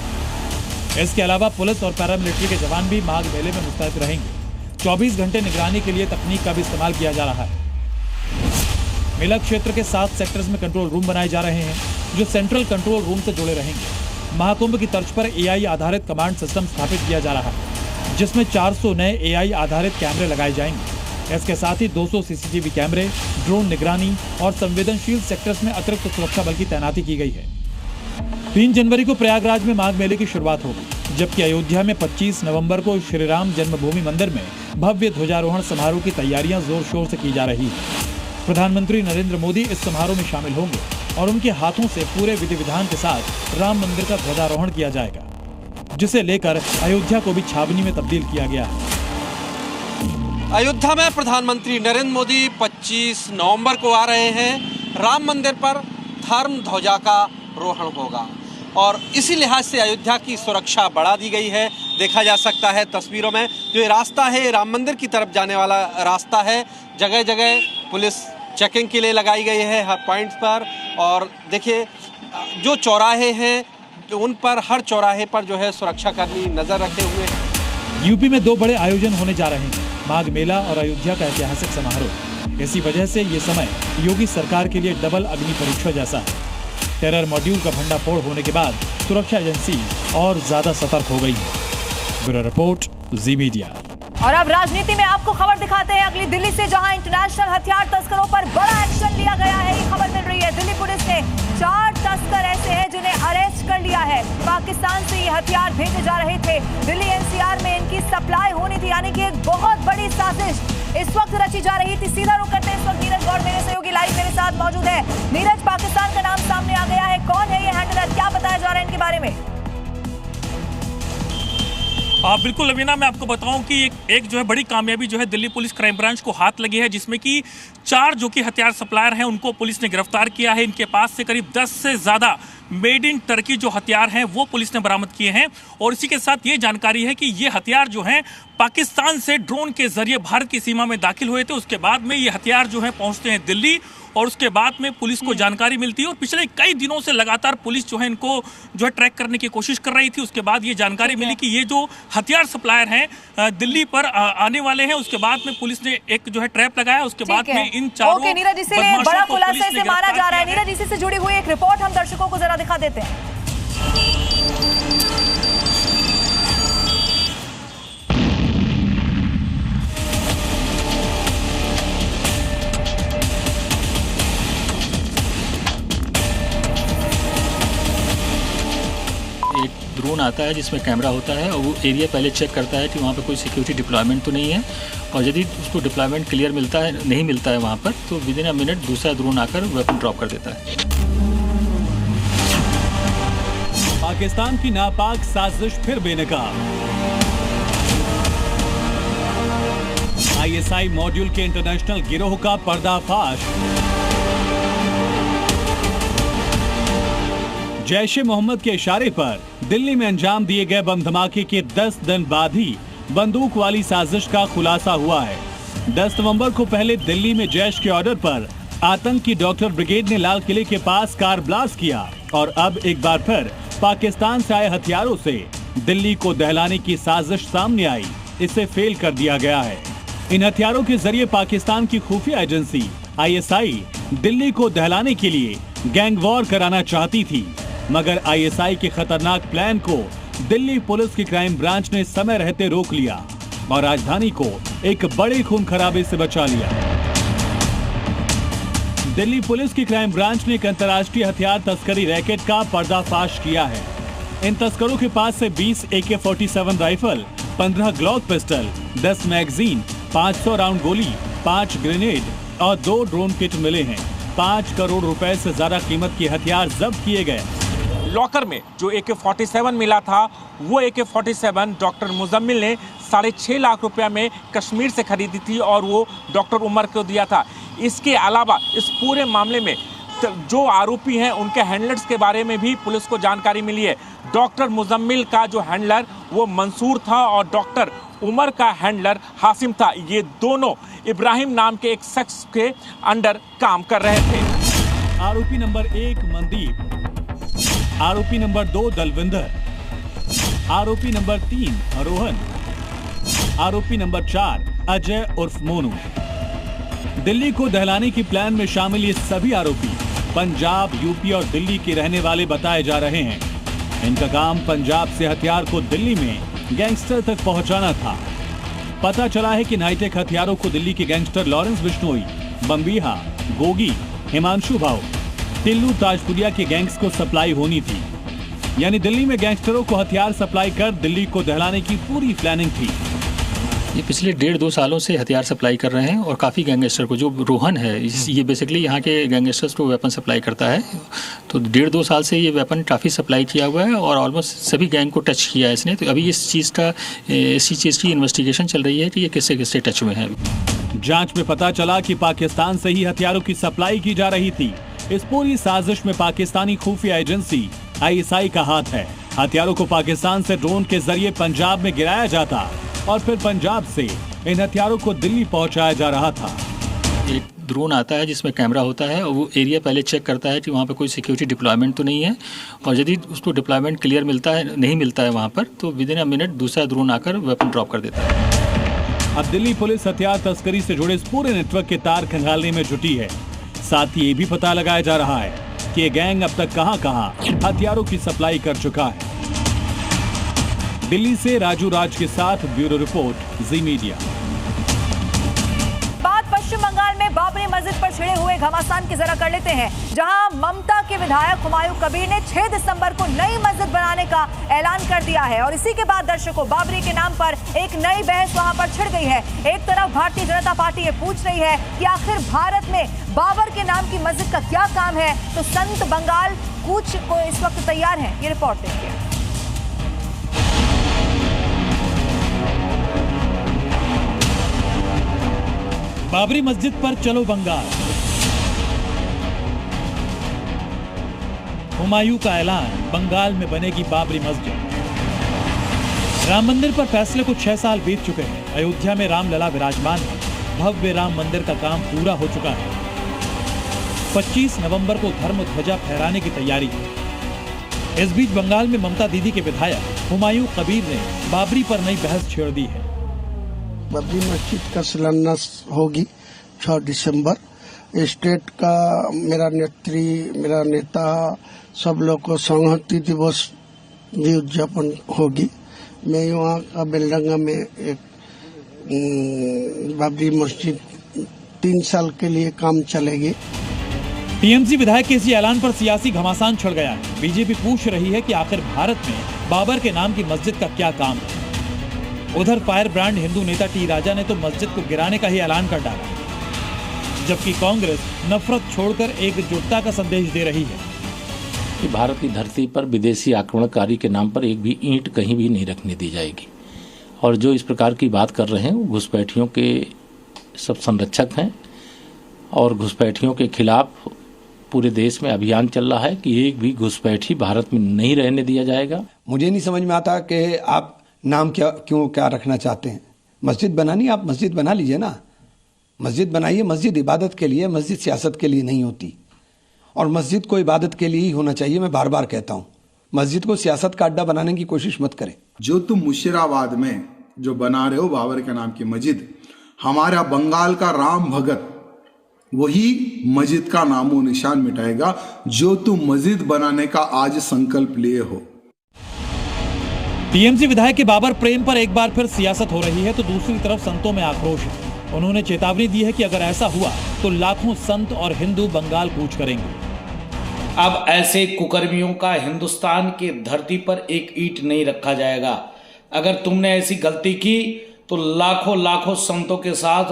इसके अलावा पुलिस और पैरामिलिट्री के जवान भी माघ मेले में मुस्तैद रहेंगे। 24 घंटे निगरानी के लिए तकनीक का भी इस्तेमाल किया जा रहा है। मेला क्षेत्र के 7 सेक्टर्स में कंट्रोल रूम बनाए जा रहे हैं जो सेंट्रल कंट्रोल रूम से जुड़े रहेंगे। महाकुंभ की तर्ज पर एआई आधारित कमांड सिस्टम स्थापित किया जा रहा है जिसमें 400 नए एआई आधारित कैमरे लगाए जाएंगे। इसके साथ ही 200 सीसीटीवी कैमरे, ड्रोन निगरानी और संवेदनशील सेक्टर्स में अतिरिक्त सुरक्षा बल की तैनाती की गई है। 3 जनवरी को प्रयागराज में माघ मेले की शुरुआत होगी, जबकि अयोध्या में 25 नवंबर को श्री राम जन्मभूमि मंदिर में भव्य ध्वजारोहण समारोह की तैयारियां जोर शोर से की जा रही है। प्रधानमंत्री नरेंद्र मोदी इस समारोह में शामिल होंगे और उनके हाथों से पूरे विधि विधान के साथ राम मंदिर का ध्वजारोहण किया जाएगा, जिसे लेकर अयोध्या को भी छावनी में तब्दील किया गया है। अयोध्या में प्रधानमंत्री नरेंद्र मोदी 25 नवंबर को आ रहे हैं। राम मंदिर पर धर्म ध्वजा का रोहण होगा और इसी लिहाज से अयोध्या की सुरक्षा बढ़ा दी गई है। देखा जा सकता है तस्वीरों में जो ये रास्ता है, राम मंदिर की तरफ जाने वाला रास्ता है। जगह जगह पुलिस चेकिंग के लिए लगाई गई है हर पॉइंट्स पर। और देखिए जो चौराहे हैं तो उन पर, हर चौराहे पर जो है सुरक्षाकर्मी नजर रखे हुए हैं। यूपी में 2 बड़े आयोजन होने जा रहे हैं, माघ मेला और अयोध्या का ऐतिहासिक समारोह। इसी वजह से ये समय योगी सरकार के लिए डबल अग्नि परीक्षा जैसा है। टेरर मॉड्यूल का भंडाफोड़ होने के बाद सुरक्षा एजेंसी और ज्यादा सतर्क हो गई है। ब्यूरो रिपोर्ट, जी मीडिया। और अब राजनीति में आपको खबर दिखाते हैं अगली दिल्ली से, जहां इंटरनेशनल हथियार तस्करों पर बड़ा एक्शन लिया गया है। ये खबर मिल रही है, दिल्ली पुलिस ने 4 तस्कर ऐसे हैं जिन्हें अरेस्ट कर लिया है। पाकिस्तान से ये हथियार भेजे जा रहे थे, दिल्ली एनसीआर में इनकी सप्लाई होनी थी, यानी कि एक बहुत बड़ी साजिश इस वक्त रची जा रही थी। सीधा रुख करते हैं इस वक्त नीरज गौड़ मेरे सहयोगी लाइव मेरे साथ मौजूद है। नीरज, पाकिस्तान का नाम सामने आ गया है, कौन है ये हैंडलर, क्या बताया जा रहा है इनके बारे में? बिल्कुल लवीना, मैं आपको बताऊं कि एक जो है बड़ी कामयाबी जो है दिल्ली पुलिस क्राइम ब्रांच को हाथ लगी है, जिसमें कि 4 जो कि हथियार सप्लायर हैं उनको पुलिस ने गिरफ्तार किया है। इनके पास से करीब 10 से ज़्यादा मेड इन टर्की जो हथियार हैं वो पुलिस ने बरामद किए हैं। और इसी के साथ ये जानकारी है कि ये हथियार जो हैं पाकिस्तान से ड्रोन के जरिए भारत की सीमा में दाखिल हुए थे। उसके बाद में ये हथियार जो है पहुंचते हैं दिल्ली और उसके बाद में पुलिस को जानकारी मिलती है और पिछले कई दिनों से लगातार पुलिस जो है इनको जो है ट्रैक करने की कोशिश कर रही थी। उसके बाद ये जानकारी मिली कि ये जो हथियार सप्लायर हैं दिल्ली पर आने वाले हैं। उसके बाद में पुलिस ने एक जो है ट्रैप लगाया। उसके बाद में इन चारों नीरज जी से बड़ा खुलासा इसे माना जा रहा है। नीरज जी से जुड़ी हुई एक रिपोर्ट हम दर्शकों को जरा दिखा देते हैं। एक ड्रोन आता है जिसमें कैमरा होता है और वो एरिया पहले चेक करता है कि वहाँ पे कोई सिक्योरिटी डिप्लॉयमेंट तो नहीं है, और यदि उसको डिप्लॉयमेंट क्लियर मिलता है नहीं मिलता है वहाँ पर, तो विद इन अ मिनट दूसरा ड्रोन आकर वेपन ड्रॉप कर देता है। पाकिस्तान की नापाक साजिश फिर बेनकाब। ISI मॉड्यूल के इंटरनेशनल गिरोह का पर्दाफाश। जैश ए मोहम्मद के इशारे पर दिल्ली में अंजाम दिए गए बम धमाके के 10 दिन बाद ही बंदूक वाली साजिश का खुलासा हुआ है। 10 नवंबर को पहले दिल्ली में जैश के ऑर्डर पर आतंकी डॉक्टर ब्रिगेड ने लाल किले के पास कार ब्लास्ट किया और अब एक बार फिर पाकिस्तान से आए हथियारों से दिल्ली को दहलाने की साजिश सामने आई। इसे फेल कर दिया गया है। इन हथियारों के जरिए पाकिस्तान की खुफिया एजेंसी ISI दिल्ली को दहलाने के लिए गैंग वॉर कराना चाहती थी, मगर ISI के खतरनाक प्लान को दिल्ली पुलिस की क्राइम ब्रांच ने समय रहते रोक लिया और राजधानी को एक बड़े खून खराबे से बचा लिया। दिल्ली पुलिस की क्राइम ब्रांच ने एक अंतर्राष्ट्रीय हथियार तस्करी रैकेट का पर्दाफाश किया है। इन तस्करों के पास से 20 AK-47 rifle, 15 Glock pistol, 10 magazine, 500 round गोली, 5 ग्रेनेड और 2 ड्रोन किट मिले हैं। 5 करोड़ रुपए से ज्यादा कीमत के हथियार जब्त किए गए। लॉकर में जो AK-47 मिला था वो AK-47 डॉक्टर मुजम्मिल ने 6.5 लाख रुपया में कश्मीर से खरीदी थी और वो डॉक्टर उमर को दिया था। इसके अलावा इस पूरे मामले में जो आरोपी हैं उनके हैंडलर्स के बारे में भी पुलिस को जानकारी मिली है। डॉक्टर मुजम्मिल का जो हैंडलर वो मंसूर था और डॉक्टर उमर का हैंडलर हासिम था। ये दोनों इब्राहिम नाम के एक शख्स के अंडर काम कर रहे थे। आरोपी नंबर 1 मनदीप, आरोपी नंबर 2 दलविंदर, आरोपी नंबर 3 रोहन, आरोपी नंबर 4 अजय उर्फ मोनू। दिल्ली को दहलाने की प्लान में शामिल ये सभी आरोपी पंजाब, यूपी और दिल्ली के रहने वाले बताए जा रहे हैं। इनका काम पंजाब से हथियार को दिल्ली में गैंगस्टर तक पहुंचाना था। पता चला है कि नाइटेक हथियारों को दिल्ली के गैंगस्टर लॉरेंस बिश्नोई, बम्बीहा, गोगी, हिमांशु भाऊ, तिल्लू ताजपुरिया के गैंग्स को सप्लाई होनी थी। यानी दिल्ली में गैंगस्टरों को हथियार सप्लाई कर दिल्ली को दहलाने की पूरी प्लानिंग थी। ये पिछले 1.5-2 सालों से हथियार सप्लाई कर रहे हैं और काफ़ी गैंगस्टर को, जो रोहन है ये बेसिकली यहाँ के गैंगस्टर्स को वेपन सप्लाई करता है। तो 1.5-2 साल से ये वेपन काफ़ी सप्लाई किया हुआ है और ऑलमोस्ट सभी गैंग को टच किया है इसने। तो अभी इसी चीज़ की इन्वेस्टिगेशन चल रही है कि ये किससे किससे टच में है। जांच में पता चला कि पाकिस्तान से ही हथियारों की सप्लाई की जा रही थी। इस पूरी साजिश में पाकिस्तानी खुफिया एजेंसी ISI का हाथ है। हथियारों को पाकिस्तान से ड्रोन के जरिए पंजाब में गिराया जाता और फिर पंजाब से इन हथियारों को दिल्ली पहुंचाया जा रहा था। एक ड्रोन आता है जिसमें कैमरा होता है और वो एरिया पहले चेक करता है कि वहाँ पे कोई सिक्योरिटी डिप्लॉयमेंट तो नहीं है, और यदि उसको डिप्लॉयमेंट क्लियर मिलता है नहीं मिलता है वहाँ पर, तो विद इन अ मिनट दूसरा ड्रोन आकर वेपन ड्रॉप कर देता है। अब दिल्ली पुलिस हथियार तस्करी से जुड़े इस पूरे नेटवर्क के तार खंगालने में जुटी है। साथ ही ये भी पता लगाया जा रहा है कि ये गैंग अब तक कहां-कहां हथियारों की सप्लाई कर चुका है। दिल्ली से राजू राज के साथ ब्यूरो रिपोर्ट, जी मीडिया। बात पश्चिम बंगाल में बाबरी मस्जिद पर छिड़े हुए घमासान की जरा कर लेते हैं, जहां ममता के विधायक हुमायूं कबीर ने 6 दिसंबर को नई मस्जिद बनाने का ऐलान कर दिया है और इसी के बाद दर्शकों बाबरी के नाम पर एक नई बहस वहां पर छिड़ गई है। एक तरफ भारतीय जनता पार्टी ये पूछ रही है कि आखिर भारत में बाबर के नाम की मस्जिद का क्या काम है, तो संत बंगाल कूच को इस वक्त तैयार है। ये रिपोर्ट देखिए। बाबरी मस्जिद पर चलो बंगाल, हुमायूं का ऐलान, बंगाल में बनेगी बाबरी मस्जिद। राम मंदिर पर फैसले को 6 साल बीत चुके हैं। अयोध्या में रामलला विराजमान है। भव्य राम मंदिर का काम पूरा हो चुका है। 25 नवंबर को धर्म ध्वजा फहराने की तैयारी है। इस बीच बंगाल में ममता दीदी के विधायक हुमायूं कबीर ने बाबरी पर नई बहस छेड़ दी है। बाबरी मस्जिद का शिलान्यास होगी 6 दिसंबर। स्टेट का मेरा नेता सब लोग को संहति दिवस भी उद्यापन होगी। मैं यहाँ का बेलडंगा में एक बाबरी मस्जिद 3 साल के लिए काम चलेगी। टीएमसी विधायक के इसी ऐलान पर सियासी घमासान छिड़ गया है। बीजेपी पूछ रही है कि आखिर भारत में बाबर के नाम की मस्जिद का क्या काम है। उधर फायर ब्रांड हिंदू नेता टी राजा ने तो मस्जिद को गिराने का ही ऐलान कर डाला, जबकि कांग्रेस नफरत छोड़कर एकजुटता का संदेश दे रही है कि भारत की धरती पर विदेशी आक्रमणकारी के नाम पर एक भी ईंट कहीं भी नहीं रखने दी जाएगी। और जो इस प्रकार की बात कर रहे हैं वो घुसपैठियों के सब संरक्षक हैं और घुसपैठियों के खिलाफ पूरे देश में अभियान चल रहा है कि एक भी घुसपैठी भारत में नहीं रहने दिया जाएगा। मुझे नहीं समझ में आता कि आप नाम क्या रखना चाहते हैं। मस्जिद बनानी, आप मस्जिद बना लीजिए ना, मस्जिद बनाइए। मस्जिद इबादत के लिए, मस्जिद सियासत के लिए नहीं होती, और मस्जिद को इबादत के लिए ही होना चाहिए। मैं बार बार कहता हूँ, मस्जिद को सियासत का अड्डा बनाने की कोशिश मत करें। जो तुम मुशीराबाद में जो बना रहे हो बाबर के नाम की मस्जिद, हमारा बंगाल का राम भगत वही मस्जिद का नामो निशान मिटाएगा जो तुम मस्जिद बनाने का आज संकल्प लिए हो। टीएमसी विधायक के बाबर प्रेम पर एक बार फिर सियासत हो रही है तो दूसरी तरफ संतों में आक्रोश है। उन्होंने चेतावनी दी है कि अगर ऐसा हुआ तो लाखों संत और हिंदू बंगाल कूच करेंगे। अब ऐसे कुकर्मियों का हिंदुस्तान की धरती पर एक ईंट नहीं रखा जाएगा। अगर तुमने ऐसी गलती की तो लाखों संतों के साथ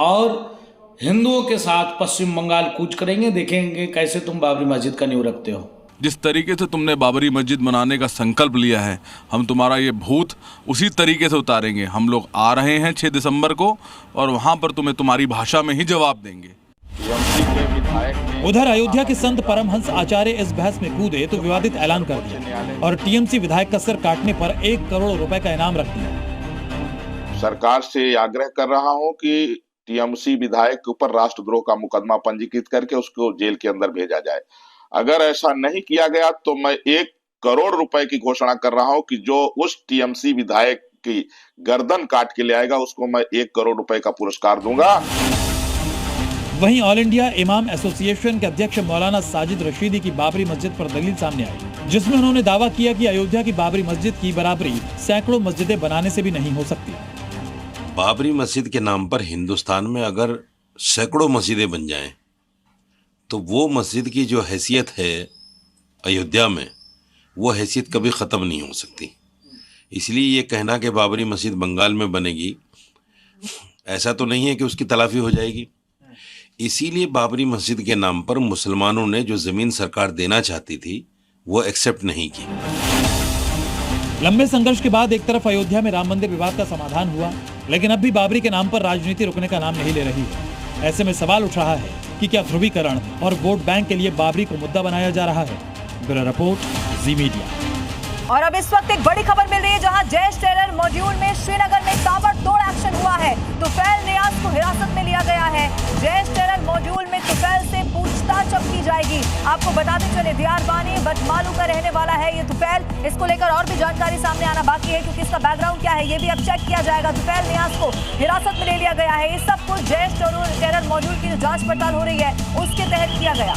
और हिंदुओं के साथ पश्चिम बंगाल कूच करेंगे। देखेंगे कैसे तुम बाबरी मस्जिद का नींव रखते हो। जिस तरीके से तुमने बाबरी मस्जिद बनाने का संकल्प लिया है, हम तुम्हारा ये भूत उसी तरीके से उतारेंगे। हम लोग आ रहे हैं 6 दिसंबर को और वहां पर तुम्हें तुम्हारी भाषा में ही जवाब देंगे। उधर अयोध्या के संत परमहंस आचार्य इस बहस में कूदे तो विवादित ऐलान कर दिया और टीएमसी विधायक का सिर काटने पर 1 करोड़ रुपए का इनाम रख दिया। सरकार से आग्रह कर रहा हूं कि टीएमसी विधायक के ऊपर राष्ट्रद्रोह का मुकदमा पंजीकृत करके उसको जेल के अंदर भेजा जाए। अगर ऐसा नहीं किया गया तो मैं 1 करोड़ रुपए की घोषणा कर रहा हूं कि जो उस टीएमसी विधायक की गर्दन काट के ले आएगा उसको मैं 1 करोड़ रुपए का पुरस्कार दूंगा। वहीं ऑल इंडिया इमाम एसोसिएशन के अध्यक्ष मौलाना साजिद रशीदी की बाबरी मस्जिद पर दलील सामने आई, जिसमें उन्होंने दावा किया कि अयोध्या की बाबरी मस्जिद की बराबरी सैकड़ों मस्जिदें बनाने से भी नहीं हो सकती। बाबरी मस्जिद के नाम पर हिंदुस्तान में अगर सैकड़ों मस्जिदें बन जाएं तो वो मस्जिद की जो हैसियत है अयोध्या में, वो हैसियत कभी ख़त्म नहीं हो सकती। इसलिए ये कहना कि बाबरी मस्जिद बंगाल में बनेगी, ऐसा तो नहीं है कि उसकी तलाफी हो जाएगी। इसीलिए बाबरी मस्जिद के नाम पर मुसलमानों ने जो ज़मीन सरकार देना चाहती थी वो एक्सेप्ट नहीं की। लंबे संघर्ष के बाद एक तरफ अयोध्या में राम मंदिर विवाद का समाधान हुआ, लेकिन अब भी बाबरी के नाम पर राजनीति रुकने का नाम नहीं ले रही है। ऐसे में सवाल उठ रहा है कि क्या ध्रुवीकरण और वोट बैंक के लिए बाबरी को मुद्दा बनाया जा रहा है। ब्यूरो रिपोर्ट, जी मीडिया। और अब इस वक्त एक बड़ी खबर मिल रही है, जहां जैश टेरर मॉड्यूल में श्रीनगर में ताबड़तोड़ एक्शन हुआ है। तुफैल नियाज को हिरासत में लिया गया है। जैश टेरर मॉड्यूल में तुफैल से पूछताछ अब की जाएगी। आपको बताते चले दियारबानी बटमालू का रहने वाला है ये तुफैल। इसको लेकर और भी जानकारी सामने आना बाकी है, क्योंकि इसका बैकग्राउंड क्या है ये भी अब चेक किया जाएगा। तुफैल नियाज को हिरासत में ले लिया गया है। ये सब कुछ जैश टेरर मॉड्यूल की जो जांच पड़ताल हो रही है उसके तहत किया गया।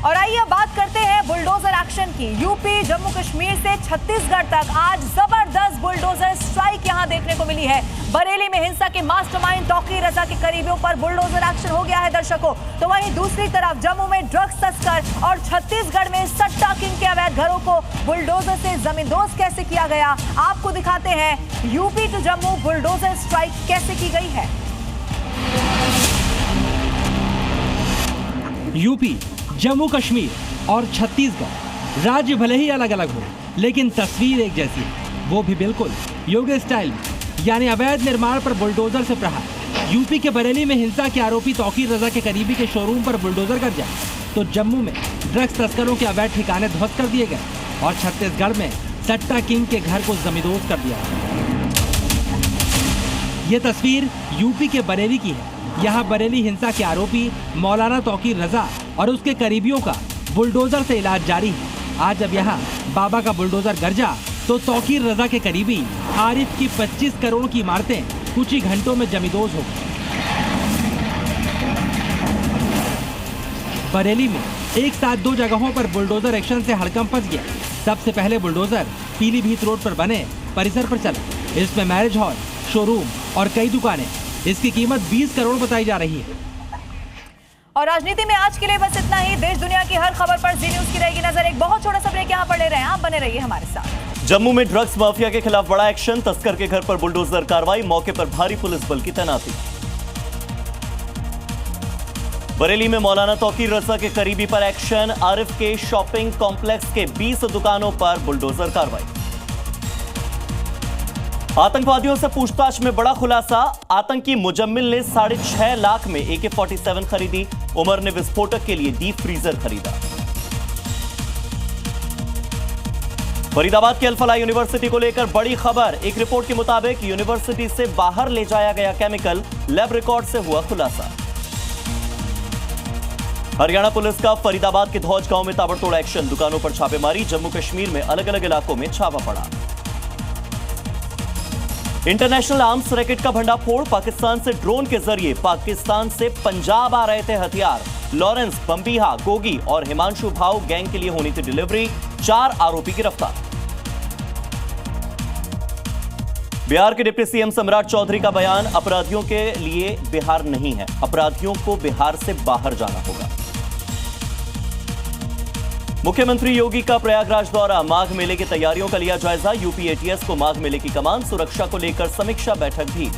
और आइए बात करते हैं बुलडोजर एक्शन की। यूपी जम्मू कश्मीर से छत्तीसगढ़ तक आज जबरदस्त बुलडोजर स्ट्राइक यहां देखने को मिली है। बरेली में हिंसा के मास्टरमाइंड तौकीर रजा के करीबियों पर बुलडोजर एक्शन हो गया है दर्शकों। तो वहीं दूसरी तरफ जम्मू में ड्रग्स तस्कर और छत्तीसगढ़ में सट्टा किंग के अवैध घरों को बुलडोजर से जमींदोज कैसे किया गया, आपको दिखाते हैं। UP to Jammu bulldozer strike कैसे की गई है। यूपी, जम्मू कश्मीर और छत्तीसगढ़ राज्य भले ही अलग अलग हो, लेकिन तस्वीर एक जैसी है, वो भी बिल्कुल योगी स्टाइल में, यानी अवैध निर्माण पर बुलडोजर से प्रहार। यूपी के बरेली में हिंसा के आरोपी तौकीर रजा के करीबी के शोरूम पर बुलडोजर कब्जा, तो जम्मू में ड्रग्स तस्करों के अवैध ठिकाने ध्वस्त कर दिए गए और छत्तीसगढ़ में सट्टा किंग के घर को जमींदोज कर दिया। ये तस्वीर यूपी के बरेली की है, यहाँ बरेली हिंसा के आरोपी मौलाना तौकीर रजा और उसके करीबियों का बुलडोजर से इलाज जारी है। आज जब यहाँ बाबा का बुलडोजर गरजा तो तौकीर रजा के करीबी आरिफ की 25 करोड़ की इमारतें कुछ ही घंटों में जमींदोज हो गई। बरेली में एक साथ 2 जगहों पर बुलडोजर एक्शन से हड़कंप मच गया। सबसे पहले बुलडोजर पीलीभीत रोड पर बने परिसर पर चला। इसमें मैरिज हॉल, शोरूम और कई दुकानें। इसकी कीमत 20 करोड़ बताई जा रही है। और राजनीति में आज के लिए बस इतना ही। देश दुनिया की हर खबर पर जी न्यूज की रहेगी नजर। एक बहुत छोटा सा ब्रेक यहाँ पर ले रहे हैं, आप बने रहिए हमारे साथ। जम्मू में ड्रग्स माफिया के खिलाफ बड़ा एक्शन, तस्कर के घर पर बुलडोजर कार्रवाई, मौके पर भारी पुलिस बल की तैनाती। बरेली में मौलाना तौकीर रजा के करीबी पर एक्शन, आरिफ के शॉपिंग कॉम्प्लेक्स के 20 दुकानों पर बुलडोजर कार्रवाई। आतंकवादियों से पूछताछ में बड़ा खुलासा, आतंकी मुजम्मिल ने 6.5 लाख में AK-47 खरीदी। उमर ने विस्फोटक के लिए डीप फ्रीजर खरीदा। फरीदाबाद के अल-फलाह यूनिवर्सिटी को लेकर बड़ी खबर, एक रिपोर्ट के मुताबिक यूनिवर्सिटी से बाहर ले जाया गया केमिकल, लैब रिकॉर्ड से हुआ खुलासा। हरियाणा पुलिस का फरीदाबाद के धौज गांव में ताबड़तोड़ एक्शन, दुकानों पर छापेमारी, जम्मू कश्मीर में अलग अलग इलाकों में छापा पड़ा। इंटरनेशनल आर्म्स रैकेट का भंडाफोड़, पाकिस्तान से ड्रोन के जरिए पाकिस्तान से पंजाब आ रहे थे हथियार। लॉरेंस, बम्बीहा, गोगी और हिमांशु भाऊ गैंग के लिए होनी थी डिलीवरी। 4 आरोपी गिरफ्तार। बिहार के डिप्टी सीएम सम्राट चौधरी का बयान, अपराधियों के लिए बिहार नहीं है, अपराधियों को बिहार से बाहर जाना होगा। मुख्यमंत्री योगी का प्रयागराज दौरा, माघ मेले की तैयारियों का लिया जायजा, यूपी एटीएस को माघ मेले की कमान, सुरक्षा को लेकर समीक्षा बैठक भी।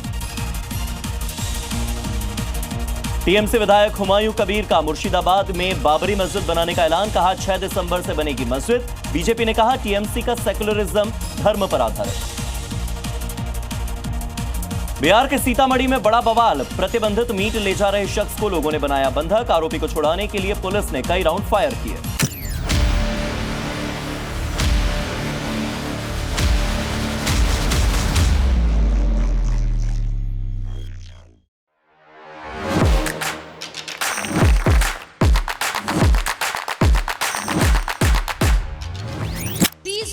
टीएमसी विधायक हुमायूं कबीर का मुर्शिदाबाद में बाबरी मस्जिद बनाने का ऐलान, कहा 6 दिसंबर से बनेगी मस्जिद। बीजेपी ने कहा टीएमसी का सेकुलरिज्म धर्म पर आधारित। बिहार के सीतामढ़ी में बड़ा बवाल, प्रतिबंधित मीट ले जा रहे शख्स को लोगों ने बनाया बंधक, आरोपी को छुड़ाने के लिए पुलिस ने कई राउंड फायर किए।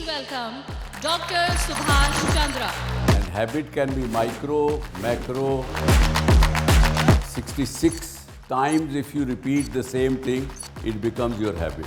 Welcome Dr. Subhash Chandra. And habit can be micro, macro, 66 times if you repeat the same thing, it becomes your habit.